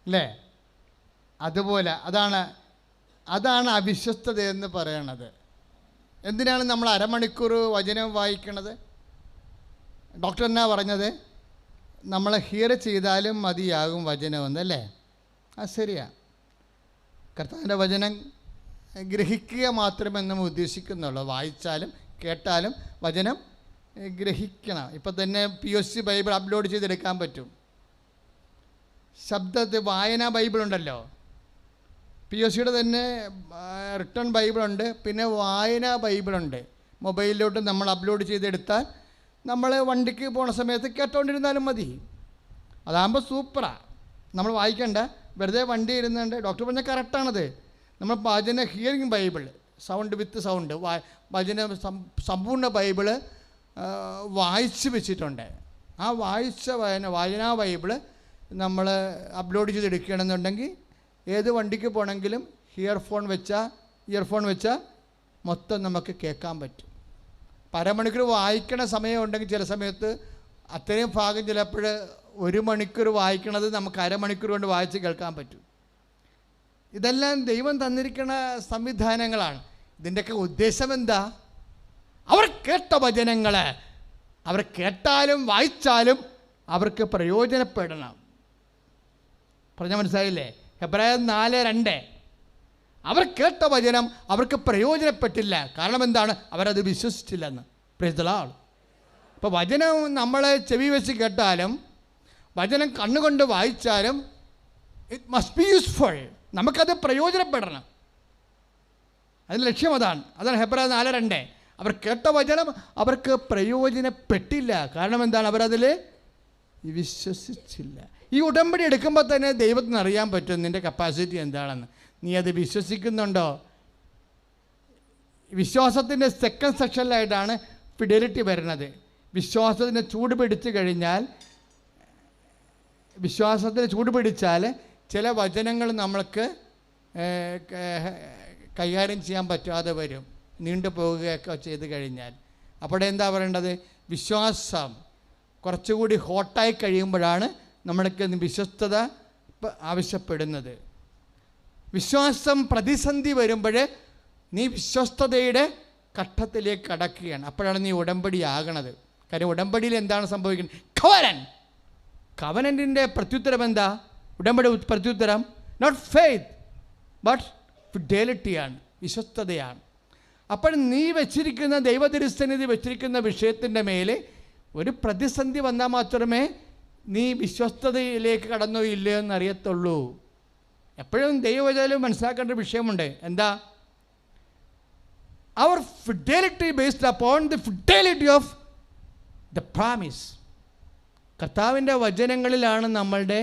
അല്ലേ? അതുപോലെ അതാണ് അവിശ്വസ്തത എന്ന് പറയണത്. എന്തിനാണ് നമ്മൾ അരമണിക്കൂർ വചനം വായിക്കണത്? ഡോക്ടർ എന്നാ പറഞ്ഞത്? നമ്മൾ ഹിയർ ചെയ്താലും മതിയാകും വചനമെന്നല്ലേ? അത് ശരിയാ. കർത്താവിൻ്റെ വചനം ഗ്രഹിക്കുക മാത്രമേ നമ്മൾ ഉദ്ദേശിക്കുന്നുള്ളൂ. വായിച്ചാലും കേട്ടാലും വചനം ഗ്രഹിക്കണം. ഇപ്പം തന്നെ POC ബൈബിൾ അപ്ലോഡ് ചെയ്തെടുക്കാൻ പറ്റും. ശബ്ദത്തിൽ വായനാ ബൈബിളുണ്ടല്ലോ, POCയുടെ തന്നെ റിട്ടേൺ ബൈബിളുണ്ട്, പിന്നെ വായനാ ബൈബിളുണ്ട്. മൊബൈലിലോട്ട് നമ്മൾ അപ്ലോഡ് ചെയ്തെടുത്താൽ നമ്മൾ വണ്ടിക്ക് പോണ സമയത്ത് കേട്ടോണ്ടിരുന്നാലും മതി. അതാകുമ്പോൾ സൂപ്പറാണ്. നമ്മൾ വായിക്കണ്ട, വെറുതെ വണ്ടി ഇരുന്നുണ്ട്. ഡോക്ടർ പറഞ്ഞാൽ കറക്റ്റാണത്. നമ്മൾ വചന hearing Bible, sound with sound, വചന സമ്പൂർണ്ണ ബൈബിള് വായിച്ച് വെച്ചിട്ടുണ്ട്. ആ വായനാ ബൈബിള് നമ്മൾ അപ്ലോഡ് ചെയ്തെടുക്കുകയാണെന്നുണ്ടെങ്കിൽ ഏത് വണ്ടിക്ക് പോകണമെങ്കിലും ഇയർഫോൺ വെച്ചാൽ മൊത്തം നമുക്ക് കേൾക്കാൻ പറ്റും. അരമണിക്കൂർ വായിക്കണ സമയം ഉണ്ടെങ്കിൽ ചില സമയത്ത് അത്രയും ഭാഗം ചിലപ്പോൾ 1 മണിക്കൂർ വായിക്കണത് നമുക്ക് അരമണിക്കൂർ കൊണ്ട് വായിച്ച് കേൾക്കാൻ പറ്റും. ഇതെല്ലാം ദൈവം തന്നിരിക്കുന്ന സംവിധാനങ്ങളാണ്. ഇതിൻ്റെയൊക്കെ ഉദ്ദേശം എന്താ? അവർ കേട്ട വചനങ്ങൾ അവർ കേട്ടാലും വായിച്ചാലും അവർക്ക് പ്രയോജനപ്പെടണം. പറഞ്ഞാൽ മനസ്സിലായില്ലേ? ഹെബ്രായർ 4:2. അവർ കേട്ട വചനം അവർക്ക് പ്രയോജനപ്പെട്ടില്ല. കാരണം എന്താണ്? അവരത് വിശ്വസിച്ചില്ലെന്ന്. Price the Lord. ഇപ്പോൾ വചനം നമ്മളെ ചെവി വെച്ച് കേട്ടാലും വചനം കണ്ണുകൊണ്ട് വായിച്ചാലും ഇറ്റ് മസ്റ്റ് ബി യൂസ്ഫുൾ. നമുക്കത് പ്രയോജനപ്പെടണം. അതിൻ്റെ ലക്ഷ്യം അതാണ് ഹെബ്രായർ 4:2. അവർ കേട്ട വചനം അവർക്ക് പ്രയോജനപ്പെട്ടില്ല. കാരണം എന്താണ്? അവരതിൽ വിശ്വസിച്ചില്ല. ഈ ഉടമ്പടി എടുക്കുമ്പോൾ തന്നെ ദൈവത്തിന് അറിയാൻ പറ്റും നിൻ്റെ കപ്പാസിറ്റി എന്താണെന്ന്. നീ അത് വിശ്വസിക്കുന്നുണ്ടോ? വിശ്വാസത്തിൻ്റെ സെക്കൻഡ് സെക്ഷനിലായിട്ടാണ് ഫിഡലിറ്റി വരുന്നത്. വിശ്വാസത്തിന് ചൂട് പിടിച്ചാൽ ചില വചനങ്ങൾ നമ്മൾക്ക് കൈകാര്യം ചെയ്യാൻ പറ്റാതെ വരും, നീണ്ടു പോവുകയൊക്കെ ചെയ്ത് കഴിഞ്ഞാൽ. അപ്പോൾ എന്താ പറയേണ്ടത്? വിശ്വാസം കുറച്ചുകൂടി ഹോട്ടായി കഴിയുമ്പോഴാണ് നമ്മൾക്ക് വിശ്വസ്തത ആവശ്യപ്പെടുന്നത്. വിശ്വാസം പ്രതിസന്ധി വരുമ്പോൾ നീ വിശ്വസ്തതയുടെ ഘട്ടത്തിലേക്ക് കടക്കുകയാണ്. അപ്പോഴാണ് നീ ഉടമ്പടി ആകണത്. കാര്യം ഉടമ്പടിയിൽ എന്താണ് സംഭവിക്കുന്നത്? കവനൻറ്റിൻ്റെ പ്രത്യുത്തരം എന്താ? ഉടമ്പടി പ്രത്യുത്തരം നോട്ട് ഫെയ്ത്ത് ബട്ട് ഫിഡലിറ്റിയാണ്, വിശ്വസ്തതയാണ്. അപ്പോൾ നീ വെച്ചിരിക്കുന്ന ദൈവതിരുസന്നിധി വെച്ചിരിക്കുന്ന വിഷയത്തിൻ്റെ മേലെ ഒരു പ്രതിസന്ധി വന്നാൽ മാത്രമേ നീ വിശ്വസ്തതയിലേക്ക് കടന്നോ ഇല്ലയോ എന്നറിയത്തുള്ളൂ. എപ്പോഴും ദൈവവചനം മനസ്സിലാക്കേണ്ട വിഷയമുണ്ട്. എന്താ? അവർ fidelity based upon the fidelity of the promise. കർത്താവിൻ്റെ വചനങ്ങളിലാണ് നമ്മളുടെ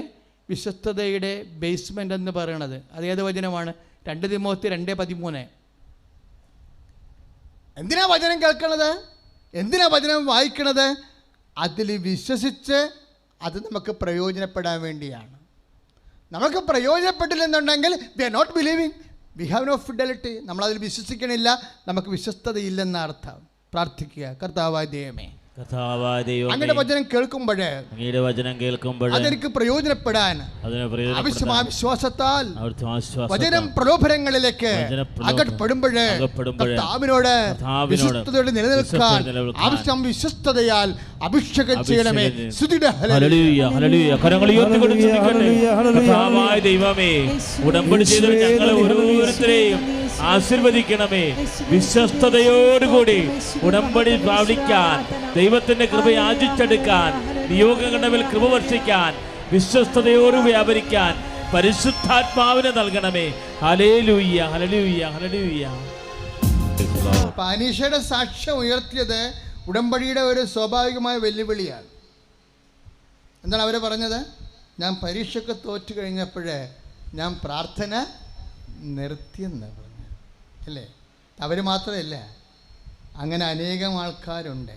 വിശ്വസ്തതയുടെ ബേസ്മെൻ്റ് എന്ന് പറയുന്നത്. അതേത് വചനമാണ്? 2 തിമോത്തി 2:13. എന്തിനാ വചനം കേൾക്കണത്? എന്തിനാ വചനം വായിക്കണത്? അതിൽ വിശ്വസിച്ച് അത് നമുക്ക് പ്രയോജനപ്പെടാൻ വേണ്ടിയാണ്. നമുക്ക് പ്രയോജനപ്പെട്ടില്ലെന്നുണ്ടെങ്കിൽ we are not believing, we have no fidelity. നമ്മളതിൽ വിശ്വസിക്കണില്ല, നമുക്ക് വിശ്വസ്തതയില്ലെന്ന അർത്ഥം. പ്രാർത്ഥിക്കുക, കർത്താവായ ദൈവമേ, അങ്ങയുടെ വചനം കേൾക്കുമ്പോൾ അതെനിക്ക് പ്രയോജനപ്പെടാൻ ആവശ്യമായ വിശ്വാസത്താൽ വചനം പ്രലോഭനങ്ങളിലേക്ക് അകപ്പെടുമ്പോൾ കർത്താവിനോട് വിശ്വസ്തയോടെ നിലനിൽക്കാൻ ആവശ്യം വിശ്വസ്തതയാൽ അഭിഷേകം ചെയ്യണമേ. ഉടമ്പടി ചെയ്ത ഞങ്ങളെ ഓരോരുത്തരെയും ആശീർവദിക്കണമേ. വിശ്വസ്തയോടുകൂടി ഉടമ്പടി പാലിക്കാൻ, ദൈവത്തിന്റെ കൃപ യാചിച്ചെടുക്കാൻ, നിയോഗങ്ങളുടെ മേൽ കൃപ വർഷിക്കാൻ, വിശ്വസ്തയോട് വ്യാപരിക്കാൻ പരിശുദ്ധാത്മാവിനെ നൽകണമേ. Hallelujah, hallelujah, hallelujah. പാനീഷയുടെ സാക്ഷ്യം ഉയർത്തിയത് ഉടമ്പടിയുടെ ഒരു സ്വാഭാവികമായ വെല്ലുവിളിയാണ്. എന്താണ് അവർ പറഞ്ഞത്? ഞാൻ പരീക്ഷയ്ക്ക് തോറ്റു കഴിഞ്ഞപ്പോഴേ ഞാൻ പ്രാർത്ഥന നിർത്തിയെന്ന് പറഞ്ഞു, അല്ലേ? അവർ മാത്രമല്ല, അങ്ങനെ അനേകം ആൾക്കാരുണ്ട്.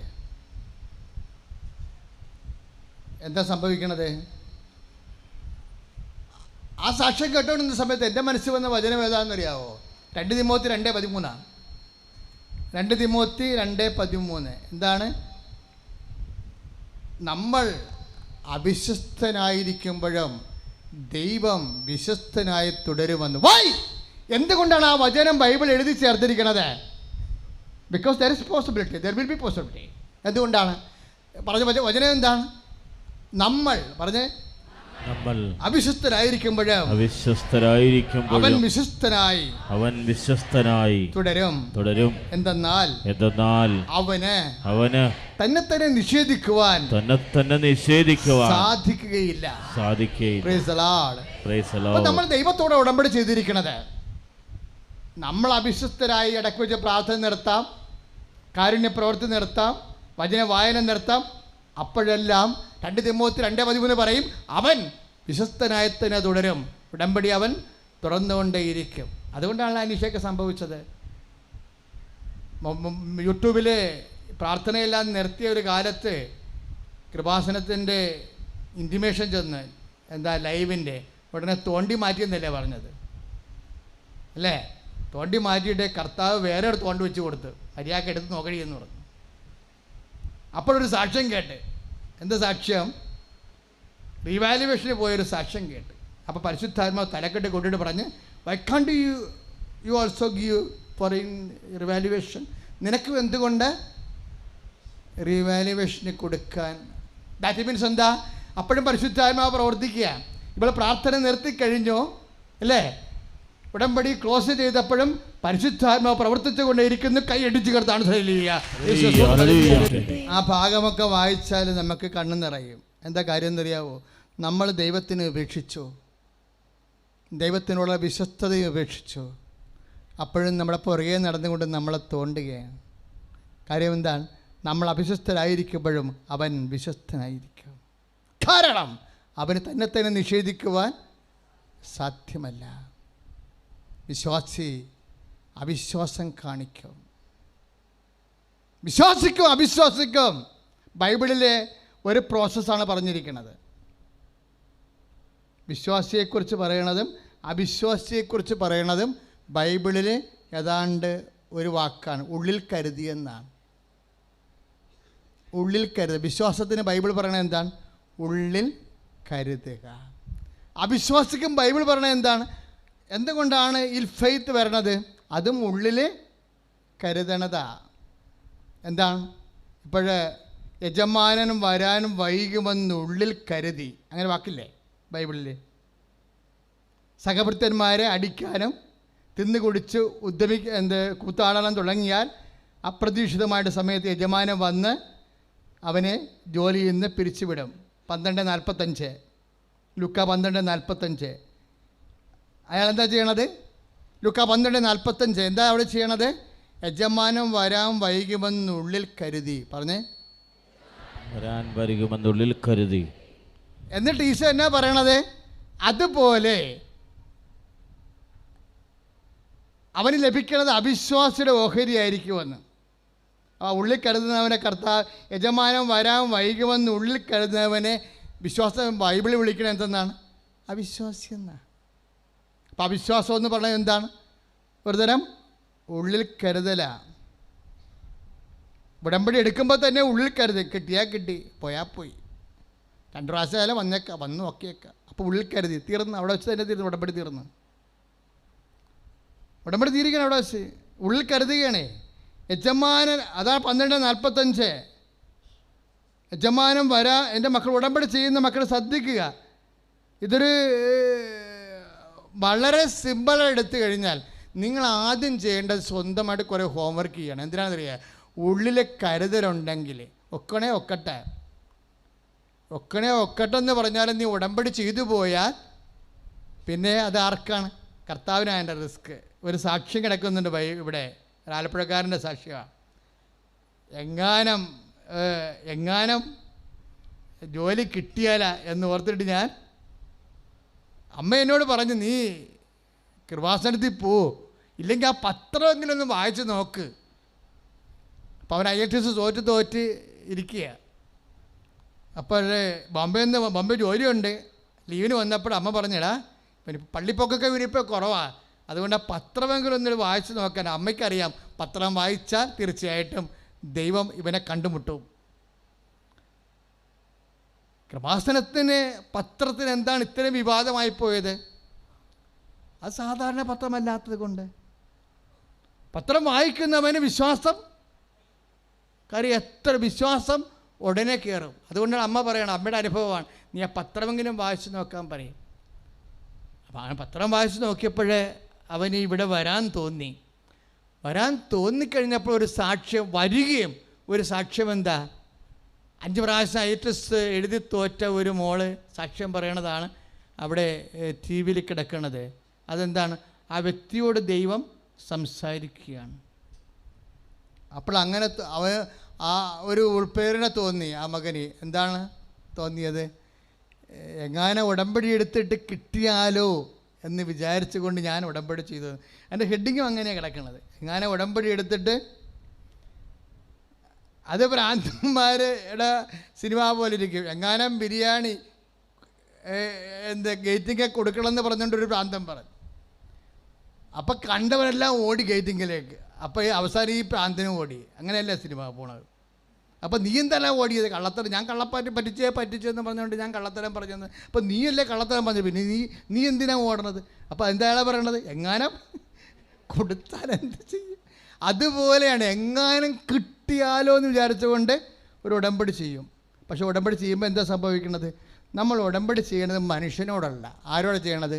എന്താ സംഭവിക്കണത്? ആ സാക്ഷ്യം കേട്ടോണ്ടിരുന്ന സമയത്ത് എൻ്റെ മനസ്സിൽ വന്ന വചനം ഏതാണെന്നറിയാവോ? 2 തിമോത്തി 2:13. 2 തിമോത്തി 2:13 എന്താണ്? നമ്മൾ അവിശ്വസ്തനായിരിക്കുമ്പോഴും ദൈവം വിശ്വസ്തനായി തുടരുമെന്ന്. വൈ? എന്തുകൊണ്ടാണ് ആ വചനം ബൈബിൾ എഴുതി ചേർത്തിരിക്കുന്നത്? Because there is possibility, there will be possibility. എന്തുകൊണ്ടാണ് പറഞ്ഞ വചനം? എന്താണ്? നമ്മൾ പറഞ്ഞേ, അവിശ്വസ്തരായിരിക്കുമ്പോഴും അവൻ വിശ്വസ്തനായി തുടരും. എന്തെന്നാൽ അവന് തന്നെ തന്നെ നിഷേധിക്കുവാൻ സാധിക്കുകയില്ല. Price the Lord. അപ്പോൾ നമ്മൾ ദൈവത്തോടെ ഉടമ്പടി ചെയ്തിരിക്കുന്നത്, നമ്മൾ അവിശ്വസ്തരായി ഇടയ്ക്ക് വെച്ച് പ്രാർത്ഥന നിർത്താം, കാരുണ്യ പ്രവൃത്തി നിർത്താം, വചന വായന നിർത്താം. അപ്പോഴെല്ലാം 2 തിമോത്തി 2:13 പറയും, അവൻ വിശ്വസ്തനായി തന്നെ തുടരും. ഉടമ്പടി അവൻ തുറന്നുകൊണ്ടേയിരിക്കും. അതുകൊണ്ടാണ് അനീഷയൊക്കെ സംഭവിച്ചത്. യൂട്യൂബിൽ പ്രാർത്ഥനയെല്ലാം നിർത്തിയ ഒരു കാലത്ത് കൃപാസനത്തിൻ്റെ ഇൻറ്റിമേഷൻ ചെന്ന്, എന്താ ലൈവിൻ്റെ ഉടനെ തോണ്ടി മാറ്റിയെന്നല്ലേ പറഞ്ഞത്, അല്ലേ? തോണ്ടി മാറ്റിയിട്ട് കർത്താവ് വേറെ ഒരു തോണ്ടി വെച്ച് കൊടുത്ത് അരിയാക്ക് എടുത്ത് നോക്കണി എന്ന് പറഞ്ഞു. അപ്പോഴൊരു സാക്ഷ്യം കേട്ട്. എന്താ സാക്ഷ്യം? റീവാലുവേഷന് പോയൊരു സാക്ഷ്യം കേട്ട്. അപ്പോൾ പരിശുദ്ധാത്മാവ് തലക്കെട്ട് കൊണ്ടിട്ട് പറഞ്ഞ് why can't you also give for revaluation, നിനക്ക് എന്തുകൊണ്ട് റിവാലുവേഷന് കൊടുക്കാൻ. ദാറ്റ് മീൻസ് എന്താ? അപ്പോഴും പരിശുദ്ധാത്മാവ് പ്രവർത്തിക്കുക. ഇവിടെ പ്രാർത്ഥന നിർത്തിക്കഴിഞ്ഞോ അല്ലേ? ഉടമ്പടി ക്ലോസ് ചെയ്തപ്പോഴും പരിശുദ്ധാത്മാവ് പ്രവർത്തിച്ചു കൊണ്ടേയിരിക്കുന്നു. കൈയടിച്ച് കിടത്താണ്. ആ ഭാഗമൊക്കെ വായിച്ചാൽ നമുക്ക് കണ്ണു നിറയും. എന്താ കാര്യം എന്നറിയാവോ? നമ്മൾ ദൈവത്തിനെ ഉപേക്ഷിച്ചു, ദൈവത്തിനുള്ള വിശ്വസ്തതയെ ഉപേക്ഷിച്ചു. അപ്പോഴും നമ്മളെ പുറകെ നടന്നുകൊണ്ട് നമ്മളെ തോണ്ടുകയാണ്. കാര്യം എന്താണ്? നമ്മൾ അവിശ്വസ്തരായിരിക്കുമ്പോഴും അവൻ വിശ്വസ്തനായിരിക്കും. കാരണം അവന് തന്നെ നിഷേധിക്കുവാൻ സാധ്യമല്ല. വിശ്വാസി അവിശ്വാസം കാണിക്കും, വിശ്വാസിക്കും അവിശ്വാസിക്കും. ബൈബിളിലെ ഒരു പ്രോസസ്സാണ് പറഞ്ഞിരിക്കുന്നത്. വിശ്വാസിയെക്കുറിച്ച് പറയണതും അവിശ്വാസിയെക്കുറിച്ച് പറയണതും ബൈബിളിൽ ഏതാണ്ട് ഒരു വാക്കാണ്, ഉള്ളിൽ കരുതിയെന്നാണ്. ഉള്ളിൽ കരുതുക. വിശ്വാസത്തിന് ബൈബിൾ പറയണത് എന്താണ്? ഉള്ളിൽ കരുതുക. അവിശ്വാസിക്കും ബൈബിൾ പറയണത് എന്താണ്? എന്തുകൊണ്ടാണ് ഇൽ ഫെയ്ത്ത് വരണത്? അതും ഉള്ളിൽ കരുതണതാ. എന്താണ്? ഇപ്പോഴ് യജമാനനും വരാനും വൈകുമെന്ന് ഉള്ളിൽ കരുതി, അങ്ങനെ വാക്കില്ലേ ബൈബിളിൽ? സഹഭൃത്യന്മാരെ അടിക്കാനും തിന്നുകുടിച്ച് കൂത്താടാനും തുടങ്ങിയാൽ അപ്രതീക്ഷിതമായിട്ട് സമയത്ത് യജമാനൻ വന്ന് അവനെ ജോലിയിൽ നിന്ന് പിരിച്ചുവിടും. 12:45 ലുക്ക 12:45. അയാൾ എന്താ ചെയ്യണത്? ലുക്ക 12:45 എന്താ അവിടെ ചെയ്യണത്? യജമാനം വരാൻ വൈകുമെന്നുള്ളിൽ കരുതി. പറഞ്ഞേ, വരാൻ വൈകുമെന്നുള്ളിൽ കരുതി. എന്നിട്ട് ഈശോ എന്നാ പറയണത്? അതുപോലെ അവന് ലഭിക്കുന്നത് അവിശ്വാസിയുടെ ഓഹരിയായിരിക്കുമെന്ന്. ആ ഉള്ളിൽ കരുതുന്നവനെ കർത്താവ്, യജമാനം വരാൻ വൈകുമെന്ന് ഉള്ളിൽ കരുതുന്നവനെ വിശ്വാസം ബൈബിളിൽ വിളിക്കണത് എന്തെന്നാണ്? അവിശ്വാസി എന്നാണ്. അപ്പം അവിശ്വാസം എന്ന് പറഞ്ഞത് എന്താണ്? ഒരു തരം ഉള്ളിൽ കരുതലാണ്. ഉടമ്പടി എടുക്കുമ്പോൾ തന്നെ ഉള്ളിൽ കരുതി, കിട്ടിയാൽ കിട്ടി, പോയാൽ പോയി, 2 പ്രാവശ്യം വന്നേക്കാം, വന്നു നോക്കിയേക്കാം. അപ്പോൾ ഉള്ളിൽ കരുതി, തീർന്ന് അവിടെ വെച്ച് തന്നെ തീർന്നു. ഉടമ്പടി തീർന്നു. ഉടമ്പടി തീരുകയാണ് അവിടെ വെച്ച്. ഉള്ളിൽ കരുതുകയാണേ. യജമാനൻ, അതാണ് 12:45. യജമാനം വരാ, എൻ്റെ മക്കൾ ഉടമ്പടി ചെയ്യുന്ന മക്കൾ ശ്രദ്ധിക്കുക. ഇതൊരു വളരെ സിമ്പിളായി എടുത്തു കഴിഞ്ഞാൽ നിങ്ങൾ ആദ്യം ചെയ്യേണ്ടത് സ്വന്തമായിട്ട് കുറേ ഹോംവർക്ക് ചെയ്യണം. എന്തിനാണെന്നറിയുക? ഉള്ളിൽ കരുതലുണ്ടെങ്കിൽ ഒക്കണേ ഒക്കട്ടെ എന്ന് പറഞ്ഞാലും നീ ഉടമ്പടി ചെയ്തു പോയാൽ പിന്നെ അത് ആർക്കാണ്? കർത്താവിനാണ് അതിൻ്റെ റിസ്ക്. ഒരു സാക്ഷ്യം കിടക്കുന്നുണ്ട് ഇവിടെ, ആലപ്പുഴക്കാരൻ്റെ സാക്ഷ്യമാണ്. എങ്ങാനും ജോലി കിട്ടിയാല എന്ന് ഓർത്തിട്ട് ഞാൻ, അമ്മ എന്നോട് പറഞ്ഞു, നീ കൃപാസനത്തിൽ പോ, ഇല്ലെങ്കിൽ ആ പത്രമെങ്കിലും ഒന്ന് വായിച്ച് നോക്ക്. അപ്പോൾ അവൻ IELTS തോറ്റ് ഇരിക്കുക. അപ്പോൾ ബോംബെ ജോലിയുണ്ട്. ലീവിന് വന്നപ്പോൾ അമ്മ പറഞ്ഞടാ, പിന്നെ പള്ളിപ്പൊക്കൊക്കെ ഇവരിപ്പോൾ കുറവാണ്, അതുകൊണ്ട് ആ പത്രമെങ്കിലും ഒന്ന് വായിച്ച് നോക്കാൻ. അമ്മയ്ക്കറിയാം, പത്രം വായിച്ചാൽ തീർച്ചയായിട്ടും ദൈവം ഇവനെ കണ്ടുമുട്ടും. കൃപാസനത്തിന് പത്രത്തിന് എന്താണ് ഇത്രയും വിവാദമായി പോയത്? അത് സാധാരണ പത്രമല്ലാത്തത് കൊണ്ട്. പത്രം വായിക്കുന്നവന് വിശ്വാസം, കാര്യം എത്ര വിശ്വാസം ഉടനെ കയറും. അതുകൊണ്ടാണ് അമ്മ പറയണം, അമ്മയുടെ അനുഭവമാണ്, നീ ആ പത്രമെങ്കിലും വായിച്ച് നോക്കാൻ പറയും. അപ്പോൾ അവൻ പത്രം വായിച്ച് നോക്കിയപ്പോഴേ അവന് ഇവിടെ വരാൻ തോന്നിക്കഴിഞ്ഞപ്പോൾ ഒരു സാക്ഷ്യം വരികയും, ഒരു സാക്ഷ്യം എന്താ? 5 പ്രാവശ്യം IELTS എഴുതി തോറ്റ ഒരു മോള് സാക്ഷ്യം പറയണതാണ് അവിടെ TV കിടക്കണത്. അതെന്താണ്? ആ വ്യക്തിയോട് ദൈവം സംസാരിക്കുകയാണ്. അപ്പോൾ അങ്ങനെ ആ ഒരു ഉൾപ്പേരിനെ തോന്നി ആ മകന്. എന്താണ് തോന്നിയത്? എങ്ങാനും ഉടമ്പടി എടുത്തിട്ട് കിട്ടിയാലോ എന്ന് വിചാരിച്ചുകൊണ്ട് ഞാൻ ഉടമ്പടി ചെയ്തത്. എൻ്റെ ഹെഡിങ്ങും അങ്ങനെയാണ് കിടക്കുന്നത്. എങ്ങാനും ഉടമ്പടി എടുത്തിട്ട്, അത് ഭ്രാന്തന്മാരുടെ സിനിമ പോലെ ഇരിക്കും. എങ്ങാനും ബിരിയാണി ഗേറ്റിങ്ങെ കൊടുക്കണമെന്ന് പറഞ്ഞുകൊണ്ടൊരു ഭ്രാന്തൻ പറഞ്ഞു. അപ്പം കണ്ടവരെല്ലാം ഓടി ഗേറ്റിങ്ങിലേക്ക്. അപ്പോൾ അവസാനം ഈ ഭ്രാന്തനും ഓടി. അങ്ങനെയല്ല സിനിമ പോണത്. അപ്പം നീ എന്താണ് ഓടിയത്? കള്ളത്തരം. ഞാൻ പറ്റിച്ചെന്ന് പറഞ്ഞുകൊണ്ട് ഞാൻ കള്ളത്തരം പറഞ്ഞെന്ന്. അപ്പം നീയല്ലേ കള്ളത്തരം പറഞ്ഞു, പിന്നെ നീ എന്തിനാണ് ഓടണത്? അപ്പോൾ എന്തായാലും പറയണത്, എങ്ങാനും കൊടുത്താൽ എന്ത് ചെയ്യും? അതുപോലെയാണ്, എങ്ങാനും കിട്ടിയാലോ എന്ന് വിചാരിച്ചുകൊണ്ട് ഒരു ഉടമ്പടി ചെയ്യും. പക്ഷെ ഉടമ്പടി ചെയ്യുമ്പോൾ എന്താ സംഭവിക്കുന്നത്? നമ്മൾ ഉടമ്പടി ചെയ്യണത് മനുഷ്യനോടല്ല. ആരോടാണ് ചെയ്യണത്?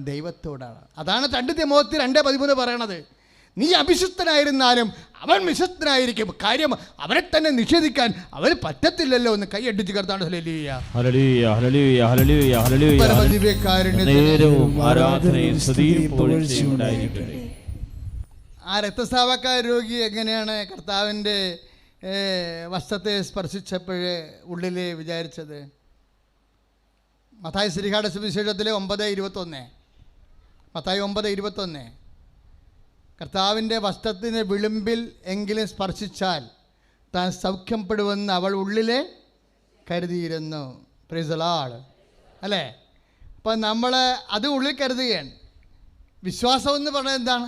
ദൈവത്തോടാണ്. അതാണ് 2 തിമോത്തി 2:13 പറയണത്. നീ അവിശുദ്ധനായിരുന്നാലും അവൻ വിശുദ്ധനായിരിക്കും. കാര്യം അവനെ തന്നെ നിഷേധിക്കാൻ അവന് പറ്റത്തില്ലല്ലോ എന്ന് കൈയടിച്ച് കർത്താവ് ആ രക്തസ്രാവക്കാര രോഗി എങ്ങനെയാണ് കർത്താവിൻ്റെ വസ്ത്രത്തെ സ്പർശിച്ചപ്പോഴേ ഉള്ളിൽ വിചാരിച്ചത്? മത്തായി ശ്രീഹാട സുവിശേഷത്തിൽ 9:21, മത്തായി 9:21, കർത്താവിൻ്റെ വസ്ത്രത്തിൻ്റെ വിളിമ്പിൽ എങ്കിലും സ്പർശിച്ചാൽ താൻ സൗഖ്യപ്പെടുമെന്ന് അവൾ ഉള്ളിലെ കരുതിയിരുന്നു. Praise the Lord. അല്ലേ? അപ്പം നമ്മൾ അത് ഉള്ളിൽ കരുതുകയാണ്. വിശ്വാസം എന്ന് പറയുന്നത് എന്താണ്?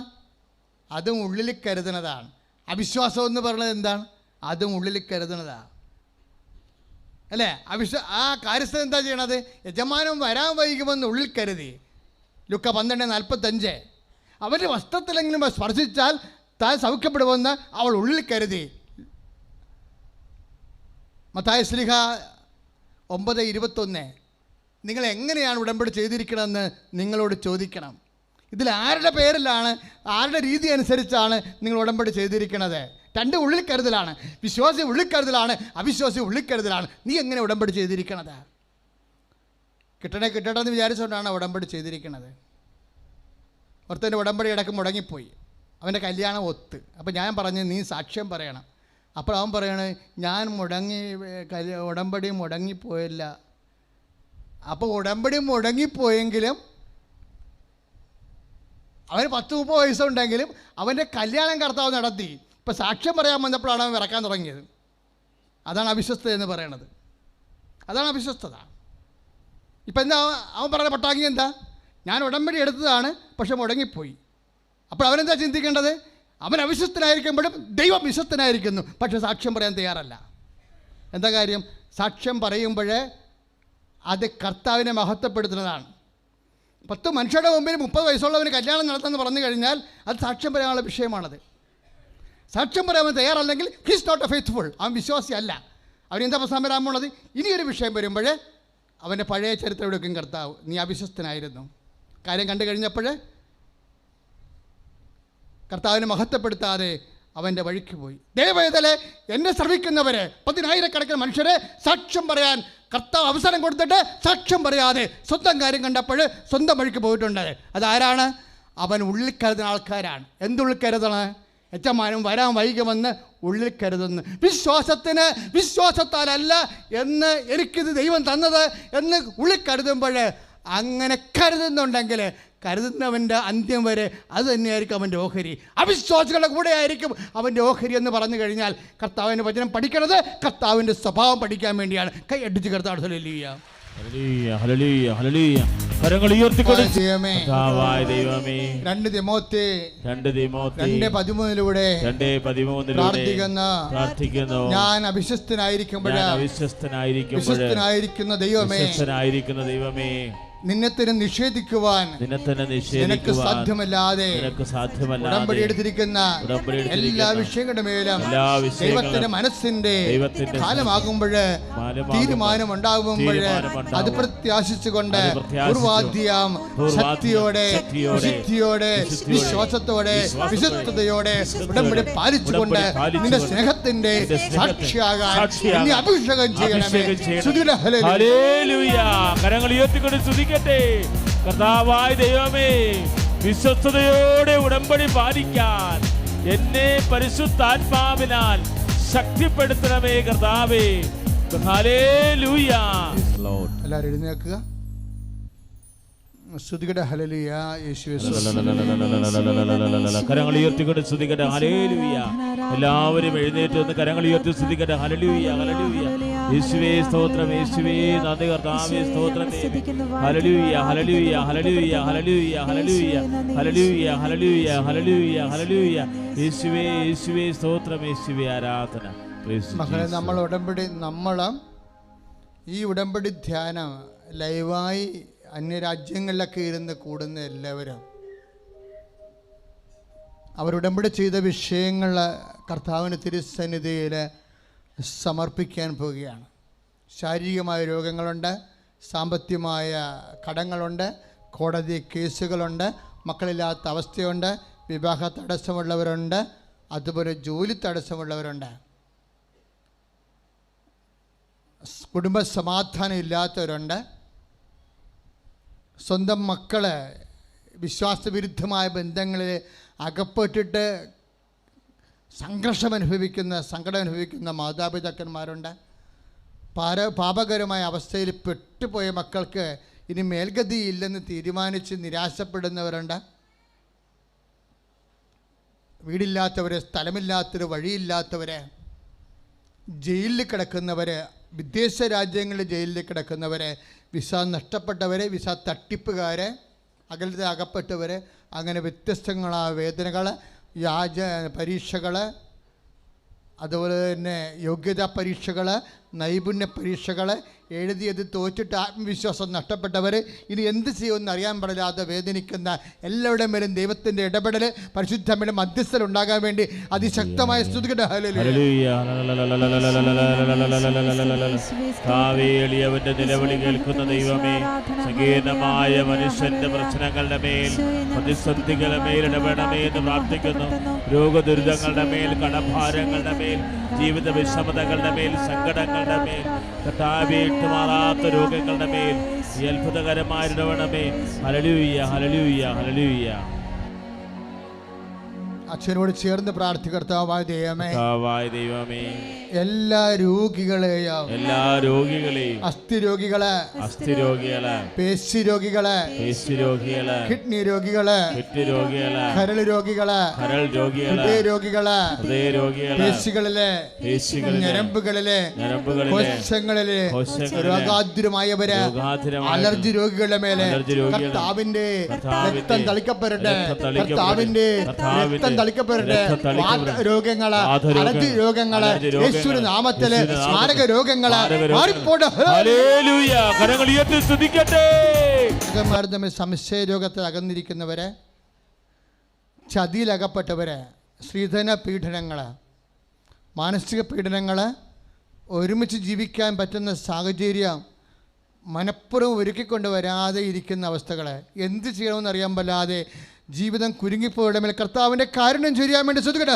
അതും ഉള്ളിൽ കരുതുന്നതാണ്. അവിശ്വാസം എന്ന് പറയുന്നത് എന്താണ്? അതും ഉള്ളിൽ കരുതുന്നതാണ്. അല്ലേ? ആ കാര്യസ്ഥൻ എന്താ ചെയ്യണത്? യജമാനൻ വരാൻ വൈകുമെന്ന് ഉള്ളിൽ കരുതി. ലുക്ക 12:45, അവൻ്റെ വസ്ത്രത്തിലെങ്കിലും സ്പർശിച്ചാൽ താൻ സൗഖ്യപ്പെടുമെന്ന് അവൾ ഉള്ളിൽ കരുതി. മത്തായി ശ്ലീഹ 9:21, നിങ്ങൾ എങ്ങനെയാണ് ഉടമ്പടി ചെയ്തിരിക്കണമെന്ന് നിങ്ങളോട് ചോദിക്കണം. ഇതിൽ ആരുടെ പേരിലാണ്, ആരുടെ രീതി അനുസരിച്ചാണ് നിങ്ങൾ ഉടമ്പടി ചെയ്തിരിക്കുന്നത്? 2 ഉള്ളിൽ കരുതലാണ്. വിശ്വാസി ഉള്ളിൽ കരുതലാണ്, അവിശ്വാസി ഉള്ളിൽ കരുതലാണ്. നീ എങ്ങനെ ഉടമ്പടി ചെയ്തിരിക്കണത്? കിട്ടട്ടെ എന്ന് വിചാരിച്ചുകൊണ്ടാണ് ഉടമ്പടി ചെയ്തിരിക്കുന്നത്. ഒരുത്തൻ്റെ ഉടമ്പടി ഇടയ്ക്ക് മുടങ്ങിപ്പോയി, അവൻ്റെ കല്യാണം ഒത്ത്. അപ്പോൾ ഞാൻ പറഞ്ഞു, നീ സാക്ഷ്യം പറയണം. അപ്പോൾ അവൻ പറയണേ, ഞാൻ ഉടമ്പടി മുടങ്ങിപ്പോയില്ല. അപ്പോൾ ഉടമ്പടി മുടങ്ങിപ്പോയെങ്കിലും അവന് 10-30 വയസ്സുണ്ടെങ്കിലും അവൻ്റെ കല്യാണം കർത്താവ് നടത്തി. ഇപ്പോൾ സാക്ഷ്യം പറയാൻ വന്നപ്പോഴാണ് അവൻ വിറക്കാൻ തുടങ്ങിയത്. അതാണ് അവിശ്വസ്തത എന്ന് പറയണത്. അതാണ് അവിശ്വസ്തത. ഇപ്പം എന്താ അവൻ പറയുന്ന പട്ടാങ്ങി? എന്താ? ഞാൻ ഉടമ്പടി എടുത്തതാണ്, പക്ഷെ മുടങ്ങിപ്പോയി. അപ്പോൾ അവനെന്താ ചിന്തിക്കേണ്ടത്? അവൻ അവിശ്വസ്തനായിരിക്കുമ്പോഴും ദൈവം വിശ്വസ്തനായിരിക്കുന്നു, പക്ഷെ സാക്ഷ്യം പറയാൻ തയ്യാറല്ല. എന്താ കാര്യം? സാക്ഷ്യം പറയുമ്പോഴേ അത് കർത്താവിനെ മഹത്വപ്പെടുത്തുന്നതാണ്. 10 മനുഷ്യരുടെ മുമ്പിൽ 30 വയസ്സുള്ളവന് കല്യാണം നടത്തുമെന്ന് പറഞ്ഞു കഴിഞ്ഞാൽ അത് സാക്ഷ്യം പറയാനുള്ള വിഷയമാണത്. സാക്ഷ്യം പറയാൻ തയ്യാറല്ലെങ്കിൽ ഹീസ് നോട്ട് എ ഫെയ്ത്ത്ഫുൾ, അവൻ വിശ്വാസി അല്ല. അവനെന്താ പ്രശ്നം വരാമുള്ളത്? ഇനിയൊരു വിഷയം വരുമ്പോൾ അവൻ്റെ പഴയ ചരിത്രം എടുക്കും കർത്താവ്, നീ അവിശ്വസ്തനായിരുന്നു. കാര്യം കണ്ടു കഴിഞ്ഞപ്പോൾ കർത്താവിനെ മഹത്വപ്പെടുത്താതെ അവൻ്റെ വഴിക്ക് പോയി. ദയവേദലെ എന്നെ ശ്രമിക്കുന്നവരെ, 10,000-കണക്കിന് മനുഷ്യരെ സാക്ഷ്യം പറയാൻ കർത്താവ് അവസരം കൊടുത്തിട്ട് സാക്ഷ്യം പറയാതെ സ്വന്തം കാര്യം കണ്ടപ്പോൾ സ്വന്തം വഴിക്ക് പോയിട്ടുണ്ട്. അതാരാണ്? അവൻ ഉള്ളിൽ കരുതുന്ന ആൾക്കാരാണ്. എന്തുള്ളിൽ കരുതണം? യജമാനൻ വരാൻ വൈകുമെന്ന് ഉള്ളിൽ കരുതുന്നു. വിശ്വാസത്താലല്ല എന്ന് എനിക്കിത് ദൈവം തന്നത് എന്ന് ഉള്ളിൽ കരുതുമ്പോൾ, അങ്ങനെ കരുതുന്നുണ്ടെങ്കിൽ കരുതുന്നവൻ്റെ അന്ത്യം വരെ അത് തന്നെയായിരിക്കും അവൻ്റെ ഓഹരി. അവിശ്വാസികളുടെ കൂടെ ആയിരിക്കും അവൻ്റെ ഓഹരി എന്ന് പറഞ്ഞു കഴിഞ്ഞാൽ കർത്താവിൻ്റെ വചനം പഠിക്കണത് കർത്താവിൻ്റെ സ്വഭാവം പഠിക്കാൻ വേണ്ടിയാണ്. കൈ അടിച്ച് കർത്താവ് ഹല്ലേലൂയ ഹല്ലേലൂയ ഹല്ലേലൂയ കരങ്ങൾ ഉയർത്തിക്കൊണ്ട് 2 തിമോത്തി 2:13 പ്രാർത്ഥിക്കുന്നു. ഞാൻ അവിശ്വസ്തനായിരിക്കുന്ന ദൈവമേ, നിന്നെ തന്നെ നിഷേധിക്കുവാൻ നിനക്ക് സാധ്യമല്ലാതെ ഉടമ്പടി എടുത്തിരിക്കുന്ന എല്ലാ വിഷയങ്ങളുടെ മേലും ദൈവത്തിന്റെ മനസ്സിന്റെ കാലമാകുമ്പോൾ, തീരുമാനമുണ്ടാകുമ്പോൾ അത് പ്രത്യാശിച്ചുകൊണ്ട് പൂർവാദ്യം ശക്തിയോടെ, വിശുദ്ധിയോടെ, വിശ്വാസത്തോടെ, വിശുദ്ധതയോടെ ഉടമ്പടി പാലിച്ചുകൊണ്ട് നിന്റെ സ്നേഹത്തിന്റെ സാക്ഷിയാകാൻ നീ അഭിഷേകം ചെയ്യണമേ. ഹല്ലേലൂയ. കരങ്ങൾ ഉയർത്തിക്കൊണ്ട് സ്തുതിക്കട്ടെ. കർത്താവായ ദൈവമേ, വിശ്വസ്തയോടെ ഉടമ്പടി പാലിക്കാൻ എന്നെ പരിശുദ്ധാത്മാവിനാൽ ശക്തിപ്പെടുത്തണമേ കർത്താവേ. ഹല്ലേലൂയ. എല്ലാവരും എഴുന്നേൽക്കുക. സ്തുതിക്കട്ടെ. ഹല്ലേലൂയ. യേശുവേ കരങ്ങൾ ഉയർത്തിക്കൊണ്ട് സ്തുതിക്കട്ടെ. ഹല്ലേലൂയ. എല്ലാവരും എഴുന്നേറ്റ് വന്ന് കരങ്ങൾ ഉയർത്തി സ്തുതിക്കട്ടെ. Hallelujah hallelujah. യേശുവേ സ്തോത്രം, യേശുവേ നന്ദി, കർത്താവേ സ്തോത്രം. Hallelujah hallelujah hallelujah hallelujah hallelujah hallelujah hallelujah hallelujah hallelujah. യേശുവേ യേശുവേ സ്തോത്രം, യേശുവേ ആരാധന. Praise you, മക്കളെ, Jesus. നമ്മൾ ഈ ഉടമ്പടി ധ്യാനം ലൈവായി അന്യരാജ്യങ്ങളിലൊക്കെ ഇരുന്ന് കൂടുന്ന എല്ലാവരും അവർ ഉടമ്പടി ചെയ്ത വിഷയങ്ങൾ കർത്താവിന് തിരുസന്നിധിയിൽ സമർപ്പിക്കാൻ പോവുകയാണ്. ശാരീരികമായ രോഗങ്ങളുണ്ട്, സാമ്പത്തികമായ കടങ്ങളുണ്ട്, കോടതി കേസുകളുണ്ട്, മക്കളില്ലാത്ത അവസ്ഥയുണ്ട്, വിവാഹ തടസ്സമുള്ളവരുണ്ട്, അതുപോലെ ജോലി തടസ്സമുള്ളവരുണ്ട്, കുടുംബ സമാധാനം ഇല്ലാത്തവരുണ്ട്, സ്വന്തം മക്കൾ വിശ്വാസവിരുദ്ധമായ ബന്ധങ്ങളിൽ അകപ്പെട്ടിട്ട് സങ്കടം അനുഭവിക്കുന്ന മാതാപിതാക്കന്മാരുണ്ട്. പാപകരമായ അവസ്ഥയിൽ പെട്ടുപോയ മക്കൾക്ക് ഇനി മേൽഗതിയില്ലെന്ന് തീരുമാനിച്ച് നിരാശപ്പെടുന്നവരുണ്ട്. വീടില്ലാത്തവർ, സ്ഥലമില്ലാത്തവർ, വഴിയില്ലാത്തവർ, ജയിലിൽ കിടക്കുന്നവർ, വിദേശ രാജ്യങ്ങളിൽ ജയിലിൽ കിടക്കുന്നവർ, വിസ നഷ്ടപ്പെട്ടവർ, വിസ തട്ടിപ്പുകാർ, അകലത്തിൽ അകപ്പെട്ടവർ, അങ്ങനെ വ്യത്യസ്തങ്ങളായ വേദനകൾ, പരീക്ഷകൾ, അതുപോലെ തന്നെ യോഗ്യതാ പരീക്ഷകൾ, നൈപുണ്യ പരീക്ഷകൾ എഴുതിയത് തോറ്റിട്ട് ആത്മവിശ്വാസം നഷ്ടപ്പെട്ടവർ, ഇനി എന്ത് ചെയ്യുമെന്ന് അറിയാൻ പാടില്ലാതെ വേദനിക്കുന്ന എല്ലാവരുടെ മേലും ദൈവത്തിൻ്റെ ഇടപെടൽ, പരിശുദ്ധമായ മധ്യസ്ഥൽ ഉണ്ടാകാൻ വേണ്ടി അതിശക്തമായ സ്തുതിക്കട്ടെ. എളിയവന്റെ നിലവിളി കേൾക്കുന്ന ദൈവമേ, സങ്കീർണമായ മനുഷ്യന്റെ പ്രശ്നങ്ങളുടെ മേൽ, പ്രതിസന്ധികളുടെ മേൽ ഇടപെടണമേ എന്ന് പ്രാർത്ഥിക്കുന്നു. രോഗദുരിതങ്ങളുടെ മേൽ, കടഭാരങ്ങളുടെ മേൽ, ജീവിത വിഷമതകളുടെ മേൽ, സങ്കടങ്ങളുടെ മേൽ, കർത്താവേ മാറാത്ത രോഗങ്ങളുടെ മേൽ ഈ അത്ഭുതകരമായ ഇടപെടണമേ. Hallelujah, hallelujah, hallelujah. അച്ഛനോട് ചേർന്ന് പ്രാർത്ഥികർത്താവായ ദൈവമേ, എല്ലാ രോഗികളെയും അസ്ഥി രോഗികളെ, പേശി രോഗികളെ, കിഡ്നി രോഗികളെ, കരൾ രോഗികളെ, ഹൃദയ രോഗികളെ, പേശികളിലെ, ഞരമ്പുകളിലെ, കോശങ്ങളിലെ രോഗാതുരമായവര്, അലർജി രോഗികളുടെ മേലെ കർത്താവിന്റെ രക്തം തളിക്കപ്പെടട്ടെ, കർത്താവിന്റെ രക്തം തളിക്കപ്പെടട്ടെ. രോഗങ്ങള്, അലർജി രോഗങ്ങള് യേശുവിന്റെ നാമത്തില്, മാരക രോഗങ്ങള് മാറിപ്പോട്ടെ. സംശയ രോഗത്തിൽ അകന്നിരിക്കുന്നവര്, ചതിയിലകപ്പെട്ടവര്, സ്ത്രീധന പീഡനങ്ങള്, മാനസിക പീഡനങ്ങള്, ഒരുമിച്ച് ജീവിക്കാൻ പറ്റുന്ന സാഹചര്യം മനഃപൂർവ്വം ഒരുക്കിക്കൊണ്ട് വരാതെ ഇരിക്കുന്ന അവസ്ഥകൾ, എന്ത് ചെയ്യണമെന്ന് അറിയാൻ പറ്റാതെ ജീവിതം കുരുങ്ങിപ്പോയുടെ മേൽ കർത്താവിന്റെ കാരുണ്യം ചൊരിയാൻ വേണ്ടി സ്തുതിക്കട്ടെ.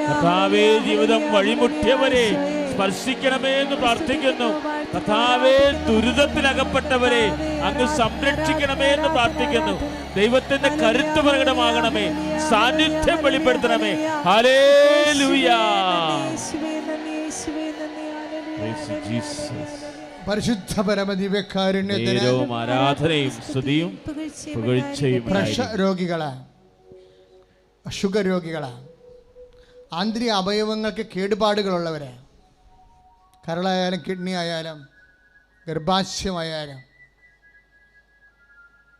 കർത്താവേ, ജീവിതം വഴിമുട്ടിയവരെ സ്പർശിക്കണമേ എന്ന് പ്രാർത്ഥിക്കുന്നു. കർത്താവേ, ദുരിതത്തിലകപ്പെട്ടവരെ അങ്ങ് സംരക്ഷിക്കണമേ എന്ന് പ്രാർത്ഥിക്കുന്നു. ദൈവത്തിന്റെ കരുത്ത് പ്രകടമാകണമേ, സാന്നിധ്യം വെളിപ്പെടുത്തണമേ. ഹല്ലേലൂയ. പരിശുദ്ധ പരമദിവ്യകാരുണ്യത്തിന് ആരാധനയും സ്തുതിയും പുകഴ്ചയും. പ്രഷർ രോഗികള്, ഷുഗർ രോഗികള്, ആന്തരിക അവയവങ്ങൾക്ക് കേടുപാടുകളുള്ളവര്, കരളായാലും കിഡ്നി ആയാലും ഗർഭാശയമായാലും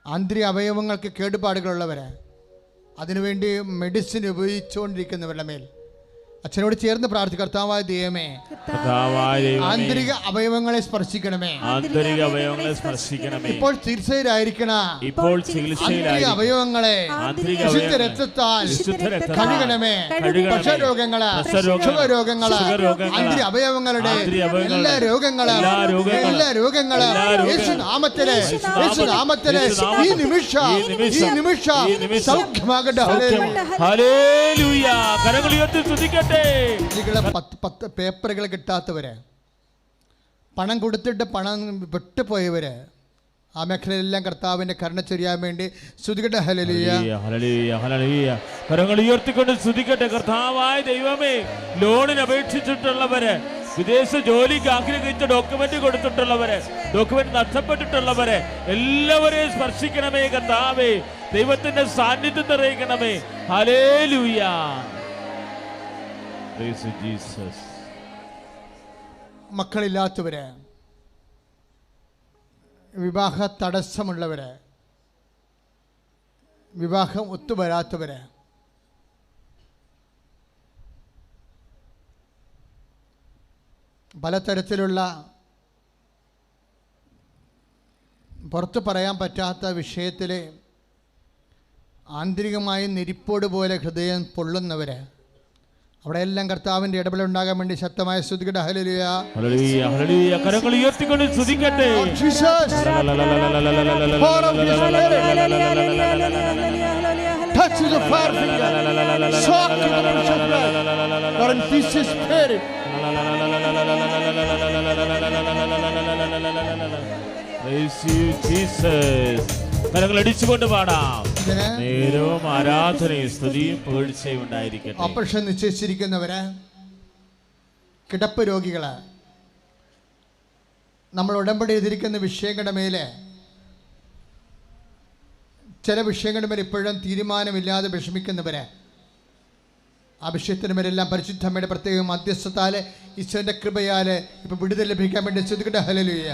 ആന്തരിക അവയവങ്ങൾക്ക് കേടുപാടുകളുള്ളവര്, അതിനുവേണ്ടി മെഡിസിൻ ഉപയോഗിച്ചുകൊണ്ടിരിക്കുന്നവരുടെ മേൽ അച്ഛനോട് ചേർന്ന് പ്രാർത്ഥിക്കുക. കർത്താവായ ദൈവമേ, ആന്തരിക അവയവങ്ങളെ സ്പർശിക്കണമേ, ഇപ്പോൾ ചികിത്സയിലായിരിക്കണ ആന്തരിക അവയവങ്ങളെ വിശുദ്ധ രക്തത്താൽ കഴുകണമേ. പ്രഷരോഗങ്ങള്, ഷുഗർ രോഗങ്ങള്, ആന്തരിക അവയവങ്ങളുടെ എല്ലാ രോഗങ്ങള് യേശുനാമത്തിലെ ഈ നിമിഷം സൗഖ്യമാകട്ടെ. ഹല്ലേലൂയ. കരങ്ങൾ ഉയർത്തി സ്തുതിക്കട്ടെ. പേപ്പറുകൾ കിട്ടാത്തവര്, പണം കൊടുത്തിട്ട് പണം വിട്ടുപോയവര്, ആ മേഖലയിലെല്ലാം കർത്താവിന്റെ കരുണ ചൊരിയാൻ വേണ്ടി സ്തുതിക്കട്ടെ. Hallelujah, hallelujah, hallelujah. കരങ്ങൾ ഉയർത്തിക്കൊണ്ട് സ്തുതിക്കട്ടെ. കർത്താവായ ദൈവമേ, ലോണിന് അപേക്ഷിച്ചിട്ടുള്ളവര്, വിദേശ ജോലിക്ക് ആഗ്രഹിച്ച ഡോക്യുമെന്റ് കൊടുത്തിട്ടുള്ളവര്, ഡോക്യുമെന്റ് നഷ്ടപ്പെട്ടിട്ടുള്ളവര് എല്ലാവരെയും സ്പർശിക്കണമേ. കർത്താവേ, ദൈവത്തിന്റെ സാന്നിധ്യം നിറയിക്കണമേ. ഹല്ലേലൂയ. മക്കളില്ലാത്തവര്, വിവാഹ തടസ്സമുള്ളവര്, വിവാഹം ഒത്തുവരാത്തവര്, പലതരത്തിലുള്ള പുറത്ത് പറയാൻ പറ്റാത്ത വിഷയത്തിൽ ആന്തരികമായി നെരിപ്പോട് പോലെ ഹൃദയം പൊള്ളുന്നവർ, അവിടെയെല്ലാം കർത്താവിൻ്റെ ഇടപെടലുണ്ടാകാൻ വേണ്ടി ശക്തമായ സ്തുതിക്കട്ടെ. Hallelujah, hallelujah, hallelujah. കരങ്ങൾ ഉയർത്തിക്കൊണ്ട് സ്തുതിക്കട്ടെ. Touch the fire finger. Shock the precious blood. Lord, this is spirit. Praise you, Jesus. കരങ്ങൾ അടിച്ചുകൊണ്ട് പാടാം. നേരവും ആരാധനയും സ്തുതിയും പുകഴ്ചയും ഉണ്ടായിരിക്കട്ടെ. ഓപ്പറേഷൻ നിശ്ചയിച്ചിരിക്കുന്നവര്, കിടപ്പ് രോഗികള്, നമ്മൾ ഉടമ്പടി ചെയ്തിരിക്കുന്ന വിഷയങ്ങളുടെ മേലെ, ചില വിഷയങ്ങളുടെ മേലെ ഇപ്പോഴും തീരുമാനമില്ലാതെ വിഷമിക്കുന്നവര്, ആ വിഷയത്തിന് മേലെല്ലാം പരിശുദ്ധമ്മയുടെ പ്രത്യേക മധ്യസ്ഥത്താല് ഈശോന്റെ കൃപയാല് ഇപ്പൊ വിടുതൽ ലഭിക്കാൻ വേണ്ടി സ്തുതിക്കട്ടെ. ഹല്ലേലൂയ.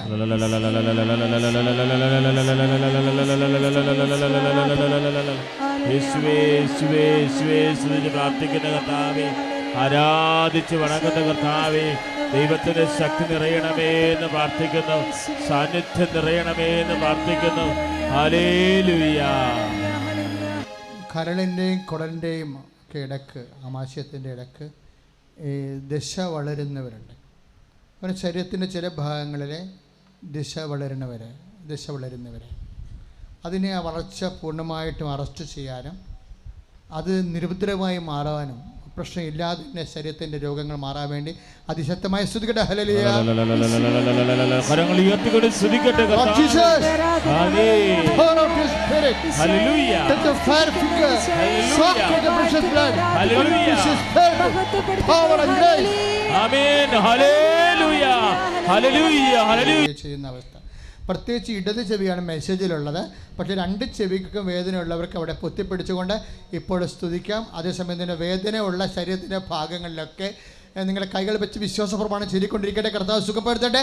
പ്രാർത്ഥിക്കുന്ന കർത്താവേ, ആരാധിച്ച് വണങ്ങുന്ന കർത്താവേ, ദൈവത്തിന്റെ ശക്തി നിറയണമേ എന്ന് പ്രാർത്ഥിക്കുന്നു, സാന്നിധ്യം നിറയണമേ എന്ന് പ്രാർത്ഥിക്കുന്നു. ഹല്ലേലൂയ. കരളിൻ്റെയും കുടലിൻ്റെയും ഒക്കെ ഇടക്ക്, ആമാശയത്തിൻ്റെ ഇടക്ക് ദശ വളരുന്നവരുണ്ട്. അങ്ങനെ ശരീരത്തിൻ്റെ ചില ഭാഗങ്ങളിൽ ദശ വളരുന്നവർ അതിനെ ആ വളർച്ച പൂർണ്ണമായിട്ടും അറസ്റ്റ് ചെയ്യാനും അത് നിരുപദ്രവമായി മാറാനും പ്രശ്നമില്ലാതെ തന്നെ ശരീരത്തിൻ്റെ രോഗങ്ങൾ മാറാൻ വേണ്ടി അതിശക്തമായി സ്തുതിക്കട്ടെ. ഹല്ലേലൂയ. കരങ്ങൾ ഉയർത്തിക്കൊണ്ട് സ്തുതിക്കട്ടെ. ചെയ്യുന്ന അവസ്ഥ, പ്രത്യേകിച്ച് ഇടത് ചെവിയാണ് മെസ്സേജിലുള്ളത്. പക്ഷേ രണ്ട് ചെവിക്കും വേദനയുള്ളവർക്ക് അവിടെ പൊത്തിപ്പിടിച്ചുകൊണ്ട് ഇപ്പോൾ സ്തുതിക്കാം. അതേസമയം തന്നെ വേദനയുള്ള ശരീരത്തിൻ്റെ ഭാഗങ്ങളിലൊക്കെ നിങ്ങളുടെ കൈകൾ വെച്ച് വിശ്വാസപ്രമാണം ചൊല്ലിക്കൊണ്ടിരിക്കട്ടെ. കർത്താവ് സുഖപ്പെടുത്തട്ടെ.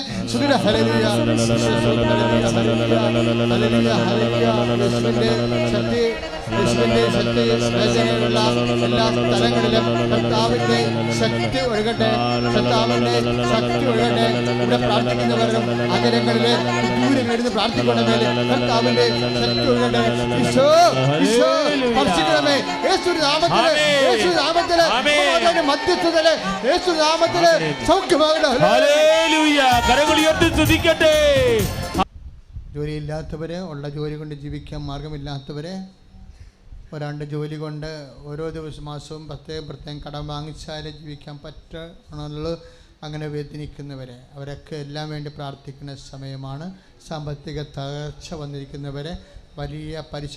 എല്ലാ സ്ഥലങ്ങളിലും കർത്താവിന്റെ ശക്തി ഒഴുകട്ടെ, കർത്താവിന്റെ ശക്തി ഒഴുകട്ടെ. ഇവിടെ പ്രാർത്ഥിക്കുന്നവരും അകലങ്ങളിലെ ദൂരങ്ങളിരുന്ന് പ്രാർത്ഥിക്കണമേ, കർത്താവിന്റെ ശക്തി ഒഴുകട്ടെ. ഈശോ ഈശോ സ്പർശിക്കണമേ. യേശുവിന്റെ നാമത്തില്, യേശുവിന്റെ നാമത്തില്, മധ്യസ്ഥതയില്, യേശുവിന്റെ നാമത്തില് സൗഖ്യമാകട്ടെ. ഹല്ലേലൂയ. കരങ്ങൾ ഉയർത്തി സ്തുതിക്കട്ടെ. ജോലിയില്ലാത്തവര്, ഉള്ള ജോലി കൊണ്ട് ജീവിക്കാൻ മാർഗമില്ലാത്തവര്, ഒരാണ്ട് ജോലി കൊണ്ട് ഓരോ മാസവും പ്രത്യേകം കടം വാങ്ങിച്ചാലേ ജീവിക്കാൻ പറ്റുള്ളൂ, അങ്ങനെ വേദനിക്കുന്നവരെ, അവരൊക്കെ എല്ലാം വേണ്ടി പ്രാർത്ഥിക്കുന്ന സമയമാണ്. സാമ്പത്തിക തകർച്ച വന്നിരിക്കുന്നവരെ, വലിയ പലിശ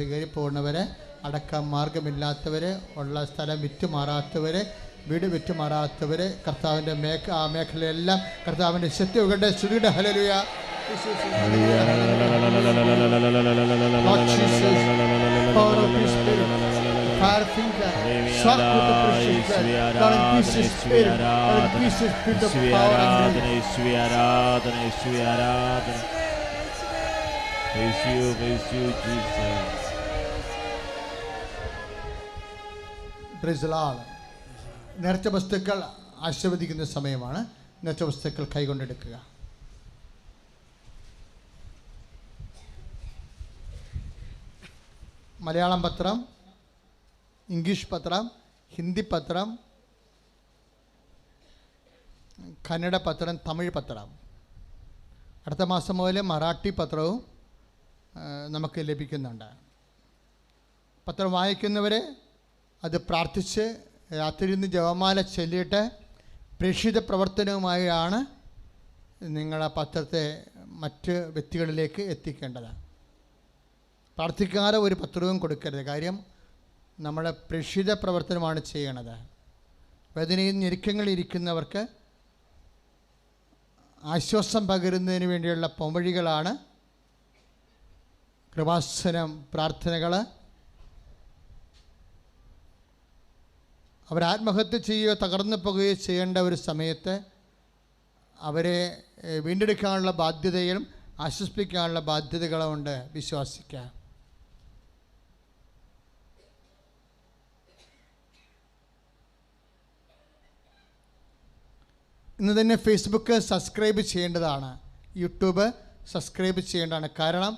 കയറി പോകുന്നവരെ, അടക്കാൻ മാർഗമില്ലാത്തവരെ, ഉള്ള സ്ഥലം വിറ്റുമാറാത്തവരെ, വീട് വിറ്റുമാറാത്തവരെ, കർത്താവിൻ്റെ ആ മേഖലയെല്ലാം കർത്താവിൻ്റെ ശക്തി ഉകട്ടെ. സ്തുതിയുടെ ഹല്ലേലൂയ. നേർച്ച വസ്തുക്കൾ ആശീർവദിക്കുന്ന സമയമാണ്. നേർച്ച വസ്തുക്കൾ കൈകൊണ്ടെടുക്കുക. മലയാളം പത്രം, ഇംഗ്ലീഷ് പത്രം, ഹിന്ദി പത്രം, കന്നഡ പത്രം, തമിഴ് പത്രം. അടുത്ത മാസം മുതൽ മറാഠി പത്രവും നമുക്ക് ലഭിക്കുന്നുണ്ട്. പത്രം വായിക്കുന്നവരെ അത് പ്രാർത്ഥിച്ച് രാത്രിയിൽ ജപമാല ചൊല്ലിയിട്ട് പ്രേക്ഷിത പ്രവർത്തനവുമായാണ് നിങ്ങൾ ആ പത്രത്തെ മറ്റ് വ്യക്തികളിലേക്ക് എത്തിക്കേണ്ടത്. പ്രാർത്ഥിക്കാതെ ഒരു പത്രവും കൊടുക്കരുത്. കാര്യം നമ്മുടെ പ്രേക്ഷിത പ്രവർത്തനമാണ് ചെയ്യണത്. വേദനയിൽ ഞെരുക്കങ്ങളിരിക്കുന്നവർക്ക് ആശ്വാസം പകരുന്നതിന് വേണ്ടിയുള്ള പൊമ്പഴികളാണ് കൃപാസനം പ്രാർത്ഥനകൾ. അവർ ആത്മഹത്യ ചെയ്യുകയോ തകർന്നു പോകുകയോ ചെയ്യേണ്ട ഒരു സമയത്ത് അവരെ വീണ്ടെടുക്കാനുള്ള ബാധ്യതയും ആശ്വസിപ്പിക്കാനുള്ള ബാധ്യതകളുമുണ്ട്. വിശ്വാസിക്കുക. ഇന്ന് തന്നെ ഫേസ്ബുക്ക് സബ്സ്ക്രൈബ് ചെയ്യേണ്ടതാണ്, യൂട്യൂബ് സബ്സ്ക്രൈബ് ചെയ്യേണ്ടതാണ്. കാരണം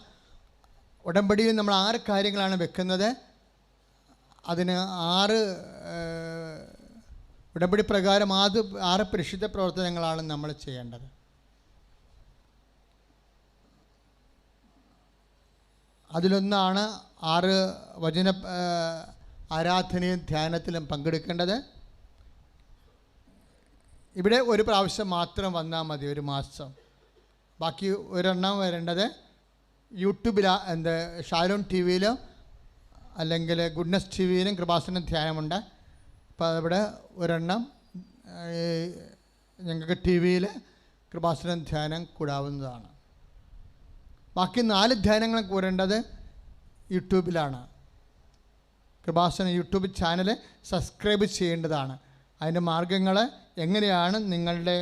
ഉടമ്പടിയിൽ നമ്മൾ 6 കാര്യങ്ങളാണ് വെക്കുന്നത്. അതിന് 6 ഉടമ്പടി പ്രകാരം 6 പരിശുദ്ധ പ്രവർത്തനങ്ങളാണ് നമ്മൾ ചെയ്യേണ്ടത്. അതിലൊന്നാണ് 6 വചന ആരാധനയും ധ്യാനത്തിലും പങ്കെടുക്കേണ്ടത്. ഇവിടെ ഒരു പ്രാവശ്യം മാത്രം വന്നാൽ മതി, ഒരു മാസം. ബാക്കി ഒരെണ്ണം വരേണ്ടത് യൂട്യൂബിൽ ഷാലോൺ ടി വിയിലും അല്ലെങ്കിൽ ഗുഡ്നസ് ടി വിയിലും കൃപാസനം ധ്യാനമുണ്ട്. അപ്പോൾ അവിടെ ഒരെണ്ണം ഞങ്ങൾക്ക് ടി വിയിൽ കൃപാസനം ധ്യാനം കൂടാവുന്നതാണ്. ബാക്കി 4 ധ്യാനങ്ങൾ കൂടേണ്ടത് യൂട്യൂബിലാണ്. കൃപാസനം യൂട്യൂബ് ചാനൽ സബ്സ്ക്രൈബ് ചെയ്യേണ്ടതാണ്. അതിൻ്റെ മാർഗ്ഗങ്ങൾ എങ്ങനെയാണ് നിങ്ങളുടെ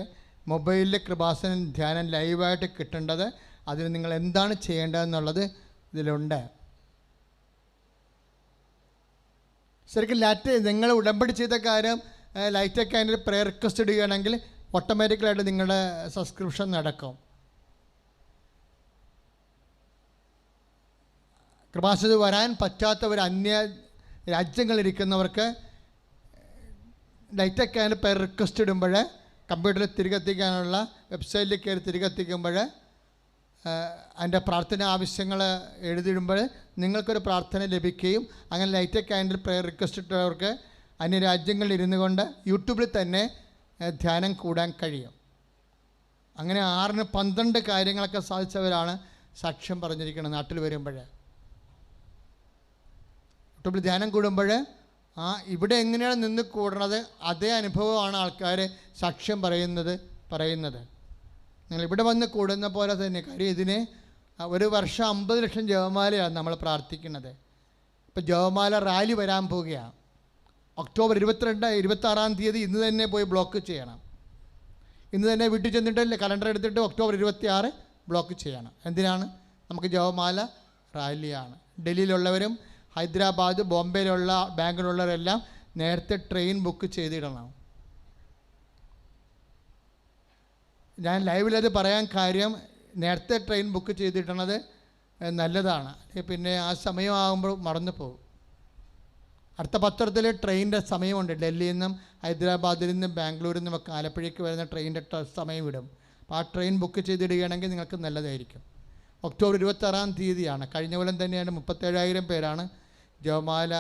മൊബൈലിൽ കൃപാസനം ധ്യാനം ലൈവായിട്ട് കിട്ടേണ്ടത്, അതിന് നിങ്ങൾ എന്താണ് ചെയ്യേണ്ടതെന്നുള്ളത് ഇതിലുണ്ട്. ശരിക്കും നിങ്ങൾ ഉടമ്പടി ചെയ്ത കാര്യം ലൈറ്റൊക്കെ അതിൻ്റെ പ്രയർ റിക്വസ്റ്റ് ഇടുകയാണെങ്കിൽ ഓട്ടോമാറ്റിക്കലായിട്ട് നിങ്ങളുടെ സബ്സ്ക്രിപ്ഷൻ നടക്കും. കൃപാസനത്തിൽ വരാൻ പറ്റാത്തവർ, അന്യ രാജ്യങ്ങളിലിരിക്കുന്നവർക്ക് ലൈറ്റൊക്കെ അതിൻ്റെ പ്രയർ റിക്വസ്റ്റ് ഇടുമ്പോൾ കമ്പ്യൂട്ടറിൽ തിരികെത്തിക്കാനുള്ള വെബ്സൈറ്റിൽ കയറി തിരികെത്തിക്കുമ്പോൾ അതിൻ്റെ പ്രാർത്ഥന ആവശ്യങ്ങൾ എഴുതിയിടുമ്പോൾ നിങ്ങൾക്കൊരു പ്രാർത്ഥന ലഭിക്കുകയും അങ്ങനെ ലൈറ്റൊക്കെ അതിൻ്റെ പ്രയർ റിക്വസ്റ്റ് ഇട്ടവർക്ക് അന്യരാജ്യങ്ങളിൽ ഇരുന്നു കൊണ്ട് യൂട്യൂബിൽ തന്നെ ധ്യാനം കൂടാൻ കഴിയും. അങ്ങനെ 6-ന് 12 കാര്യങ്ങളൊക്കെ സാധിച്ചവരാണ് സാക്ഷ്യം പറഞ്ഞിരിക്കുന്നത്. നാട്ടിൽ വരുമ്പോൾ യൂട്യൂബിൽ ധ്യാനം കൂടുമ്പോൾ ഇവിടെ എങ്ങനെയാണ് നിന്ന് കൂടണത് അതേ അനുഭവമാണ് ആൾക്കാർ സാക്ഷ്യം പറയുന്നത്. നിങ്ങൾ ഇവിടെ വന്ന് കൂടുന്ന പോലെ തന്നെ. കാര്യം ഇതിന് ഒരു വർഷം 50 ലക്ഷം ജപമാലയാണ് നമ്മൾ പ്രാർത്ഥിക്കുന്നത്. ഇപ്പോൾ ജപമാല റാലി വരാൻ പോവുകയാണ്. ഒക്ടോബർ 26-ാം തീയതി ഇന്ന് തന്നെ പോയി ബ്ലോക്ക് ചെയ്യണം. ഇന്ന് തന്നെ വീട്ടിൽ ചെന്നിട്ട് കലണ്ടർ എടുത്തിട്ട് ഒക്ടോബർ 26 ബ്ലോക്ക് ചെയ്യണം. എന്തിനാണ്? നമുക്ക് ജപമാല റാലിയാണ്. ഡൽഹിയിലുള്ളവരും ഹൈദരാബാദ്, ബോംബെയിലുള്ള, ബാംഗ്ലൂരിലുള്ളവരെല്ലാം നേരത്തെ ട്രെയിൻ ബുക്ക് ചെയ്തിടണം. ഞാൻ ലൈവിലത് പറയാൻ കാര്യം, നേരത്തെ ട്രെയിൻ ബുക്ക് ചെയ്തിടണത് നല്ലതാണ്. പിന്നെ ആ സമയമാകുമ്പോൾ മറന്നു പോകും. അടുത്ത പത്രത്തിൽ ട്രെയിനിൻ്റെ സമയമുണ്ട്. ഡൽഹിയിൽ നിന്നും ഹൈദരാബാദിൽ നിന്നും ബാംഗ്ലൂരിൽ നിന്നും ഒക്കെ ആലപ്പുഴയ്ക്ക് വരുന്ന ട്രെയിനിൻ്റെ സമയം വിടും. അപ്പോൾ ആ ട്രെയിൻ ബുക്ക് ചെയ്തിടുകയാണെങ്കിൽ നിങ്ങൾക്ക് നല്ലതായിരിക്കും. ഒക്ടോബർ 26-ാം തീയതിയാണ്. കഴിഞ്ഞ കൊല്ലം തന്നെയാണ് 37,000 പേരാണ് ജപമാല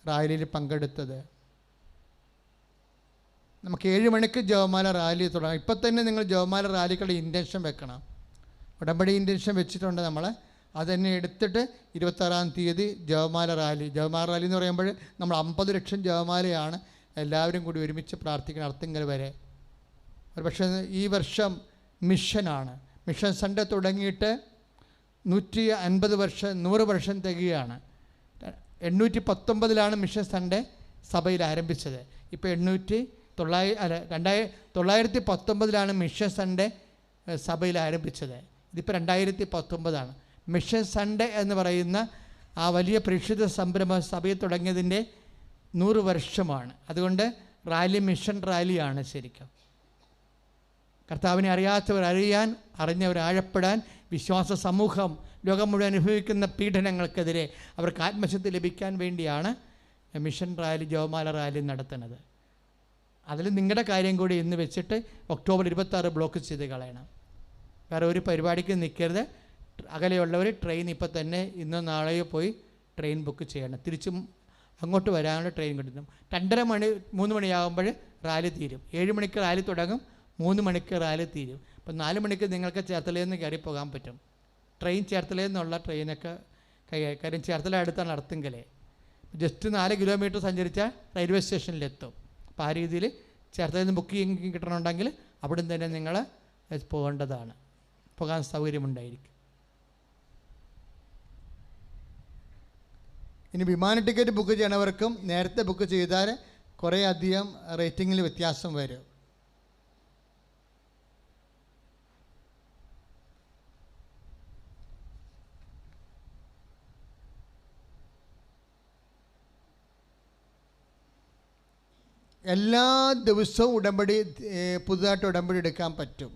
റാലിയിൽ പങ്കെടുത്തത്. നമുക്ക് 7 മണിക്ക് ജപമാല റാലി തുടങ്ങാം. ഇപ്പം തന്നെ നിങ്ങൾ ജപമാല റാലികളുടെ ഇൻറ്റൻഷൻ വെക്കണം. ഉടമ്പടി ഇൻറ്റൻഷൻ വെച്ചിട്ടുണ്ട് നമ്മൾ. അതുതന്നെ എടുത്തിട്ട് 26-ാം തീയതി ജപമാല റാലി എന്ന് പറയുമ്പോൾ നമ്മൾ 50 ലക്ഷം ജപമാലയാണ് എല്ലാവരും കൂടി ഒരുമിച്ച് പ്രാർത്ഥിക്കണം അർത്തിങ്കൽ വരെ. ഒരു പക്ഷേ ഈ വർഷം മിഷനാണ്. മിഷൻ സൺഡേ തുടങ്ങിയിട്ട് 150 വർഷം 100 വർഷം തികയാണ്. 819 മിഷൻ സൺഡേ സഭയിൽ ആരംഭിച്ചത്. ഇപ്പോൾ 919 മിഷൻ സൺഡേ സഭയിൽ ആരംഭിച്ചത്. ഇതിപ്പോൾ 2019. മിഷൻ സൺഡേ എന്ന് പറയുന്ന ആ വലിയ പരിശുദ്ധ സംരംഭം സഭയിൽ തുടങ്ങിയതിൻ്റെ 100 വർഷമാണ്. അതുകൊണ്ട് റാലി മിഷൻ റാലിയാണ് ശരിക്കും. കർത്താവിനെ അറിയാത്തവർ അറിയാൻ, അറിഞ്ഞവർ ആഴപ്പെടാൻ, വിശ്വാസ സമൂഹം ലോകം മുഴുവൻ അനുഭവിക്കുന്ന പീഡനങ്ങൾക്കെതിരെ അവർക്ക് ആത്മശക്തി ലഭിക്കാൻ വേണ്ടിയാണ് മിഷൻ റാലി, ജപമാല റാലി നടത്തുന്നത്. അതിൽ നിങ്ങളുടെ കാര്യം കൂടി ഇന്ന് വെച്ചിട്ട് ഒക്ടോബർ 26 ബ്ലോക്ക് ചെയ്ത് കളയണം. വേറെ ഒരു പരിപാടിക്ക് നിൽക്കരുത്. അകലെയുള്ളവർ ട്രെയിൻ ഇപ്പം തന്നെ ഇന്നോ നാളെയോ പോയി ട്രെയിൻ ബുക്ക് ചെയ്യണം. തിരിച്ചും അങ്ങോട്ട് വരാനുള്ള ട്രെയിൻ കിട്ടും. 2:30 മണിയാകുമ്പോൾ റാലി തീരും. 7 മണിക്ക് റാലി തുടങ്ങും, 3 മണിക്ക് റാലി തീരും. അപ്പം 4 മണിക്ക് നിങ്ങൾക്ക് ചേർത്തലയിൽ നിന്ന് കയറി പോകാൻ പറ്റും. ട്രെയിൻ ചേർത്തലയിൽ നിന്നുള്ള ട്രെയിനൊക്കെ കാര്യം ചേർത്തല അടുത്താണ് അർത്തിങ്കൽ. ജസ്റ്റ് 4 കിലോമീറ്റർ സഞ്ചരിച്ചാൽ റെയിൽവേ സ്റ്റേഷനിലെത്തും. അപ്പോൾ ആ രീതിയിൽ ചേർത്തലയിൽ നിന്ന് ബുക്കിംഗ് കിട്ടണമെന്നുണ്ടെങ്കിൽ അവിടെ നിന്ന് തന്നെ നിങ്ങൾ പോകേണ്ടതാണ്. പോകാൻ സൗകര്യമുണ്ടായിരിക്കും. ഇനി വിമാന ടിക്കറ്റ് ബുക്ക് ചെയ്യണവർക്കും നേരത്തെ ബുക്ക് ചെയ്താൽ കുറേ അധികം റേറ്റിങ്ങിൽ വ്യത്യാസം വരും. എല്ലാ ദിവസവും പുതുതായിട്ട് ഉടമ്പടി എടുക്കാൻ പറ്റും.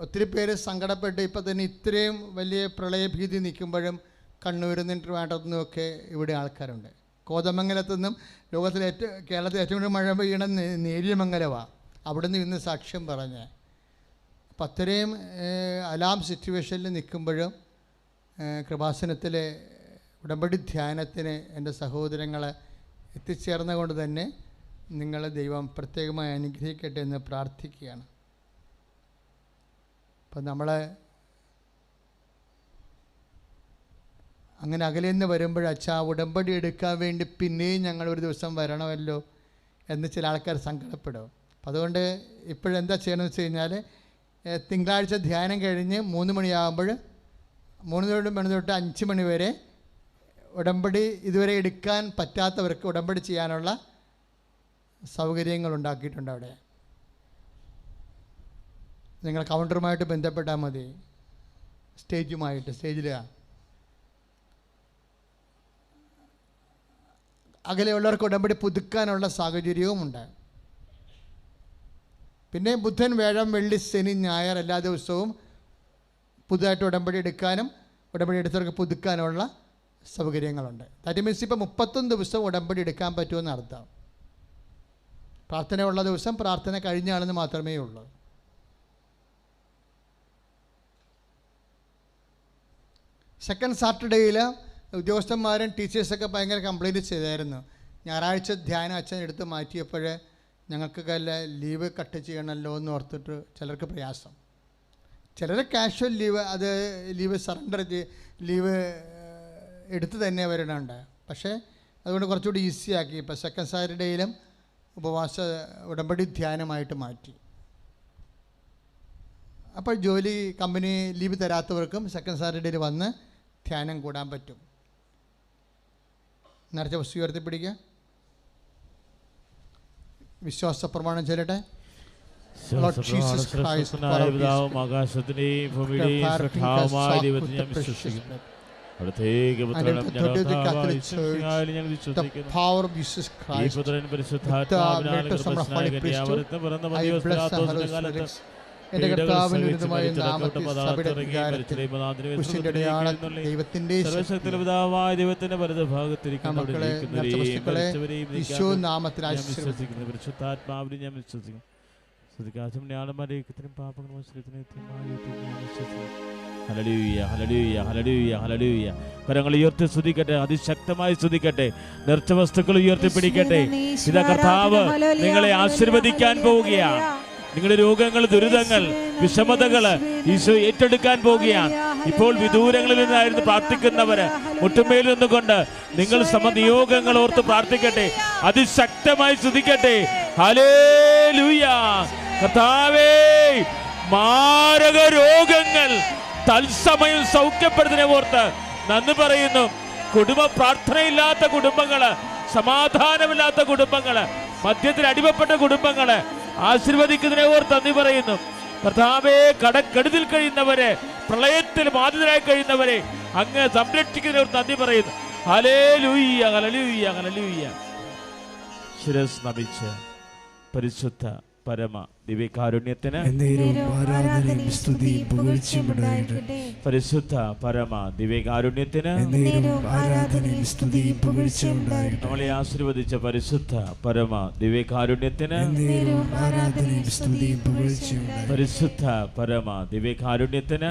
ഒത്തിരി പേര് സങ്കടപ്പെട്ട് ഇപ്പം തന്നെ ഇത്രയും വലിയ പ്രളയഭീതി നിൽക്കുമ്പോഴും കണ്ണൂരിൽ നിന്നും ട്രിവാൻഡ്രത്തു ഒക്കെ ഇവിടെ ആൾക്കാരുണ്ട്. കോതമംഗലത്തു നിന്നും കേരളത്തിൽ ഏറ്റവും കൂടുതൽ മഴ പെയ്യണ നേര്യമംഗലമാണ്. അവിടുന്ന് ഇന്ന് സാക്ഷ്യം പറഞ്ഞ്. അപ്പം അത്രയും അലാം സിറ്റുവേഷനിൽ നിൽക്കുമ്പോഴും കൃപാസനത്തിലെ ഉടമ്പടി ധ്യാനത്തിന് എൻ്റെ സഹോദരങ്ങൾ എത്തിച്ചേർന്ന കൊണ്ട് തന്നെ നിങ്ങളെ ദൈവം പ്രത്യേകമായി അനുഗ്രഹിക്കട്ടെ എന്ന് പ്രാർത്ഥിക്കുകയാണ്. അപ്പം നമ്മൾ അങ്ങനെ അകലെ നിന്ന് വരുമ്പോഴച്ഛാ ഉടമ്പടി എടുക്കാൻ വേണ്ടി പിന്നെയും ഞങ്ങൾ ഒരു ദിവസം വരണമല്ലോ എന്ന് ചില ആൾക്കാർ സങ്കടപ്പെടും. അപ്പം അതുകൊണ്ട് ഇപ്പോഴെന്താ ചെയ്യണമെന്ന് വെച്ച് കഴിഞ്ഞാൽ തിങ്കളാഴ്ച ധ്യാനം കഴിഞ്ഞ് 3 മണിയാകുമ്പോൾ 3 മണി തൊട്ട് 5 മണി വരെ ഉടമ്പടി ഇതുവരെ എടുക്കാൻ പറ്റാത്തവർക്ക് ഉടമ്പടി ചെയ്യാനുള്ള സൗകര്യങ്ങൾ ഉണ്ടാക്കിയിട്ടുണ്ട്. അവിടെ നിങ്ങൾ കൗണ്ടറുമായിട്ട് ബന്ധപ്പെട്ടാൽ മതി. സ്റ്റേജിൽ അകലെയുള്ളവർക്ക് ഉടമ്പടി പുതുക്കാനുള്ള സാഹചര്യവുമുണ്ട്. പിന്നെ ബുധൻ, വ്യാഴം, വെള്ളി, ശനി, ഞായർ എല്ലാ ദിവസവും പുതുതായിട്ട് ഉടമ്പടി എടുക്കാനും ഉടമ്പടി എടുത്തവർക്ക് പുതുക്കാനുള്ള സൗകര്യങ്ങളുണ്ട്. ദാറ്റ് മീൻസ് ഇപ്പോൾ 31 ദിവസം ഉടമ്പടി എടുക്കാൻ പറ്റുമെന്ന് അർത്ഥം. പ്രാർത്ഥന ഉള്ള ദിവസം പ്രാർത്ഥന കഴിഞ്ഞ ആളെന്ന് മാത്രമേ ഉള്ളൂ. സെക്കൻഡ് സാറ്റർഡേയിൽ ഉദ്യോഗസ്ഥന്മാരും ടീച്ചേഴ്സൊക്കെ ഭയങ്കര കംപ്ലയിൻറ്റ് ചെയ്തായിരുന്നു. ഞായറാഴ്ച ധ്യാനം അച്ഛൻ എടുത്ത് മാറ്റിയപ്പോൾ ഞങ്ങൾക്കൊക്കെ ലീവ് കട്ട് ചെയ്യണമല്ലോ എന്ന് ഓർത്തിട്ട് ചിലർക്ക് പ്രയാസം. ചിലർ കാഷ്വൽ ലീവ് സറണ്ടർ ലീവ് എടുത്ത് തന്നെ വരണുണ്ട്. പക്ഷേ അതുകൊണ്ട് കുറച്ചുകൂടി ഈസിയാക്കി. ഇപ്പോൾ സെക്കൻഡ് സാറ്റർഡേയിലും ഉപവാസ ഉടമ്പടി ധ്യാനമായിട്ട് മാറ്റി. അപ്പോൾ കമ്പനി ലീവ് തരാത്തവർക്കും സെക്കൻഡ് സാറ്റർഡേയിൽ വന്ന് ധ്യാനം കൂടാൻ പറ്റും. നേരത്തെ വസ്തു ഉയർത്തിപ്പിടിക്കുക. വിശ്വാസ പ്രമാണം ചൊല്ലട്ടെ. Lord Jesus Christ, ആകാശത്തിന്റെയും ഭൂമിയുടെയും സൃഷ്ടാവുമായ ദൈവത്തെ ഞാൻ വിശ്വസിക്കുന്നു. അവിടുത്തേക്ക് പുത്രനും ഞങ്ങൾ വിശ്വസിക്കുന്നു. ഈ പുത്രൻ പരിശുദ്ധാത്മാവിനാൽ ഗർഭസ്ഥനായി കന്യാമറിയത്തിൽ പിറന്ന പന്തിയോസ് പിലാത്തോസിന്റെ കാലത്ത് സർവശക്തിയുടെ പിതാവായ ദൈവത്തിന്റെ വലതുഭാഗത്തിരിക്കുന്ന പരിശുദ്ധാത്മാവിനെ ഞാൻ വിശ്വസിക്കുന്നു. കരങ്ങൾ ഉയർത്തി സ്തുതിക്കട്ടെ, അതിശക്തമായി സ്തുതിക്കട്ടെ, നേർച്ച വസ്തുക്കൾ ഉയർത്തിപ്പിടിക്കട്ടെ. ഇതാ കർത്താവ് നിങ്ങളെ ആശീർവദിക്കാൻ പോവുകയാണ്. നിങ്ങളുടെ രോഗങ്ങൾ, ദുരിതങ്ങൾ, വിഷമതകൾ ഈശോ ഏറ്റെടുക്കാൻ പോവുകയാണ്. ഇപ്പോൾ വിദൂരങ്ങളിൽ നിന്നായിരുന്നു പ്രാർത്ഥിക്കുന്നവര് മുട്ടുമേൽ നിന്നുകൊണ്ട് നിങ്ങൾ സമനിയോഗങ്ങൾ ഓർത്ത് പ്രാർത്ഥിക്കട്ടെ, അതിശക്തമായി സ്തുതിക്കട്ടെ. ഹല്ലേലൂയ. കർത്താവേ, മാരക രോഗങ്ങൾ തത്സമയം സൗഖ്യപ്പെടുന്നതിനെ ഓർത്ത് നന്ദി പറയുന്നു. കുടുംബ പ്രാർത്ഥനയില്ലാത്ത കുടുംബങ്ങള്, സമാധാനമില്ലാത്ത കുടുംബങ്ങള്, മദ്യത്തിൽ അടിമപ്പെട്ട കുടുംബങ്ങള് ആശീർവദിക്കുന്നതിനെ ഓർത്ത് നന്ദി പറയുന്നു. കർത്താവേ, കടക്കെടുതിൽ കഴിയുന്നവരെ, പ്രളയത്തിൽ ബാധിതരായി കഴിയുന്നവരെ അങ്ങ് സംരക്ഷിക്കുന്നതിനെ ഓർത്ത് നന്ദി പറയുന്നു. Hallelujah, hallelujah, hallelujah. ശിരസ് നമിച്ച് പരിശുദ്ധ പരമ ദിവ്യകാരുണ്യത്തിന് പരിശുദ്ധ പരമ ദിവ്യകാരുണ്യത്തിന് നമ്മളെ ആശീർവദിച്ച പരിശുദ്ധ പരമ ദിവ്യകാരുണ്യത്തിന് പരിശുദ്ധ പരമ ദിവ്യകാരുണ്യത്തിന്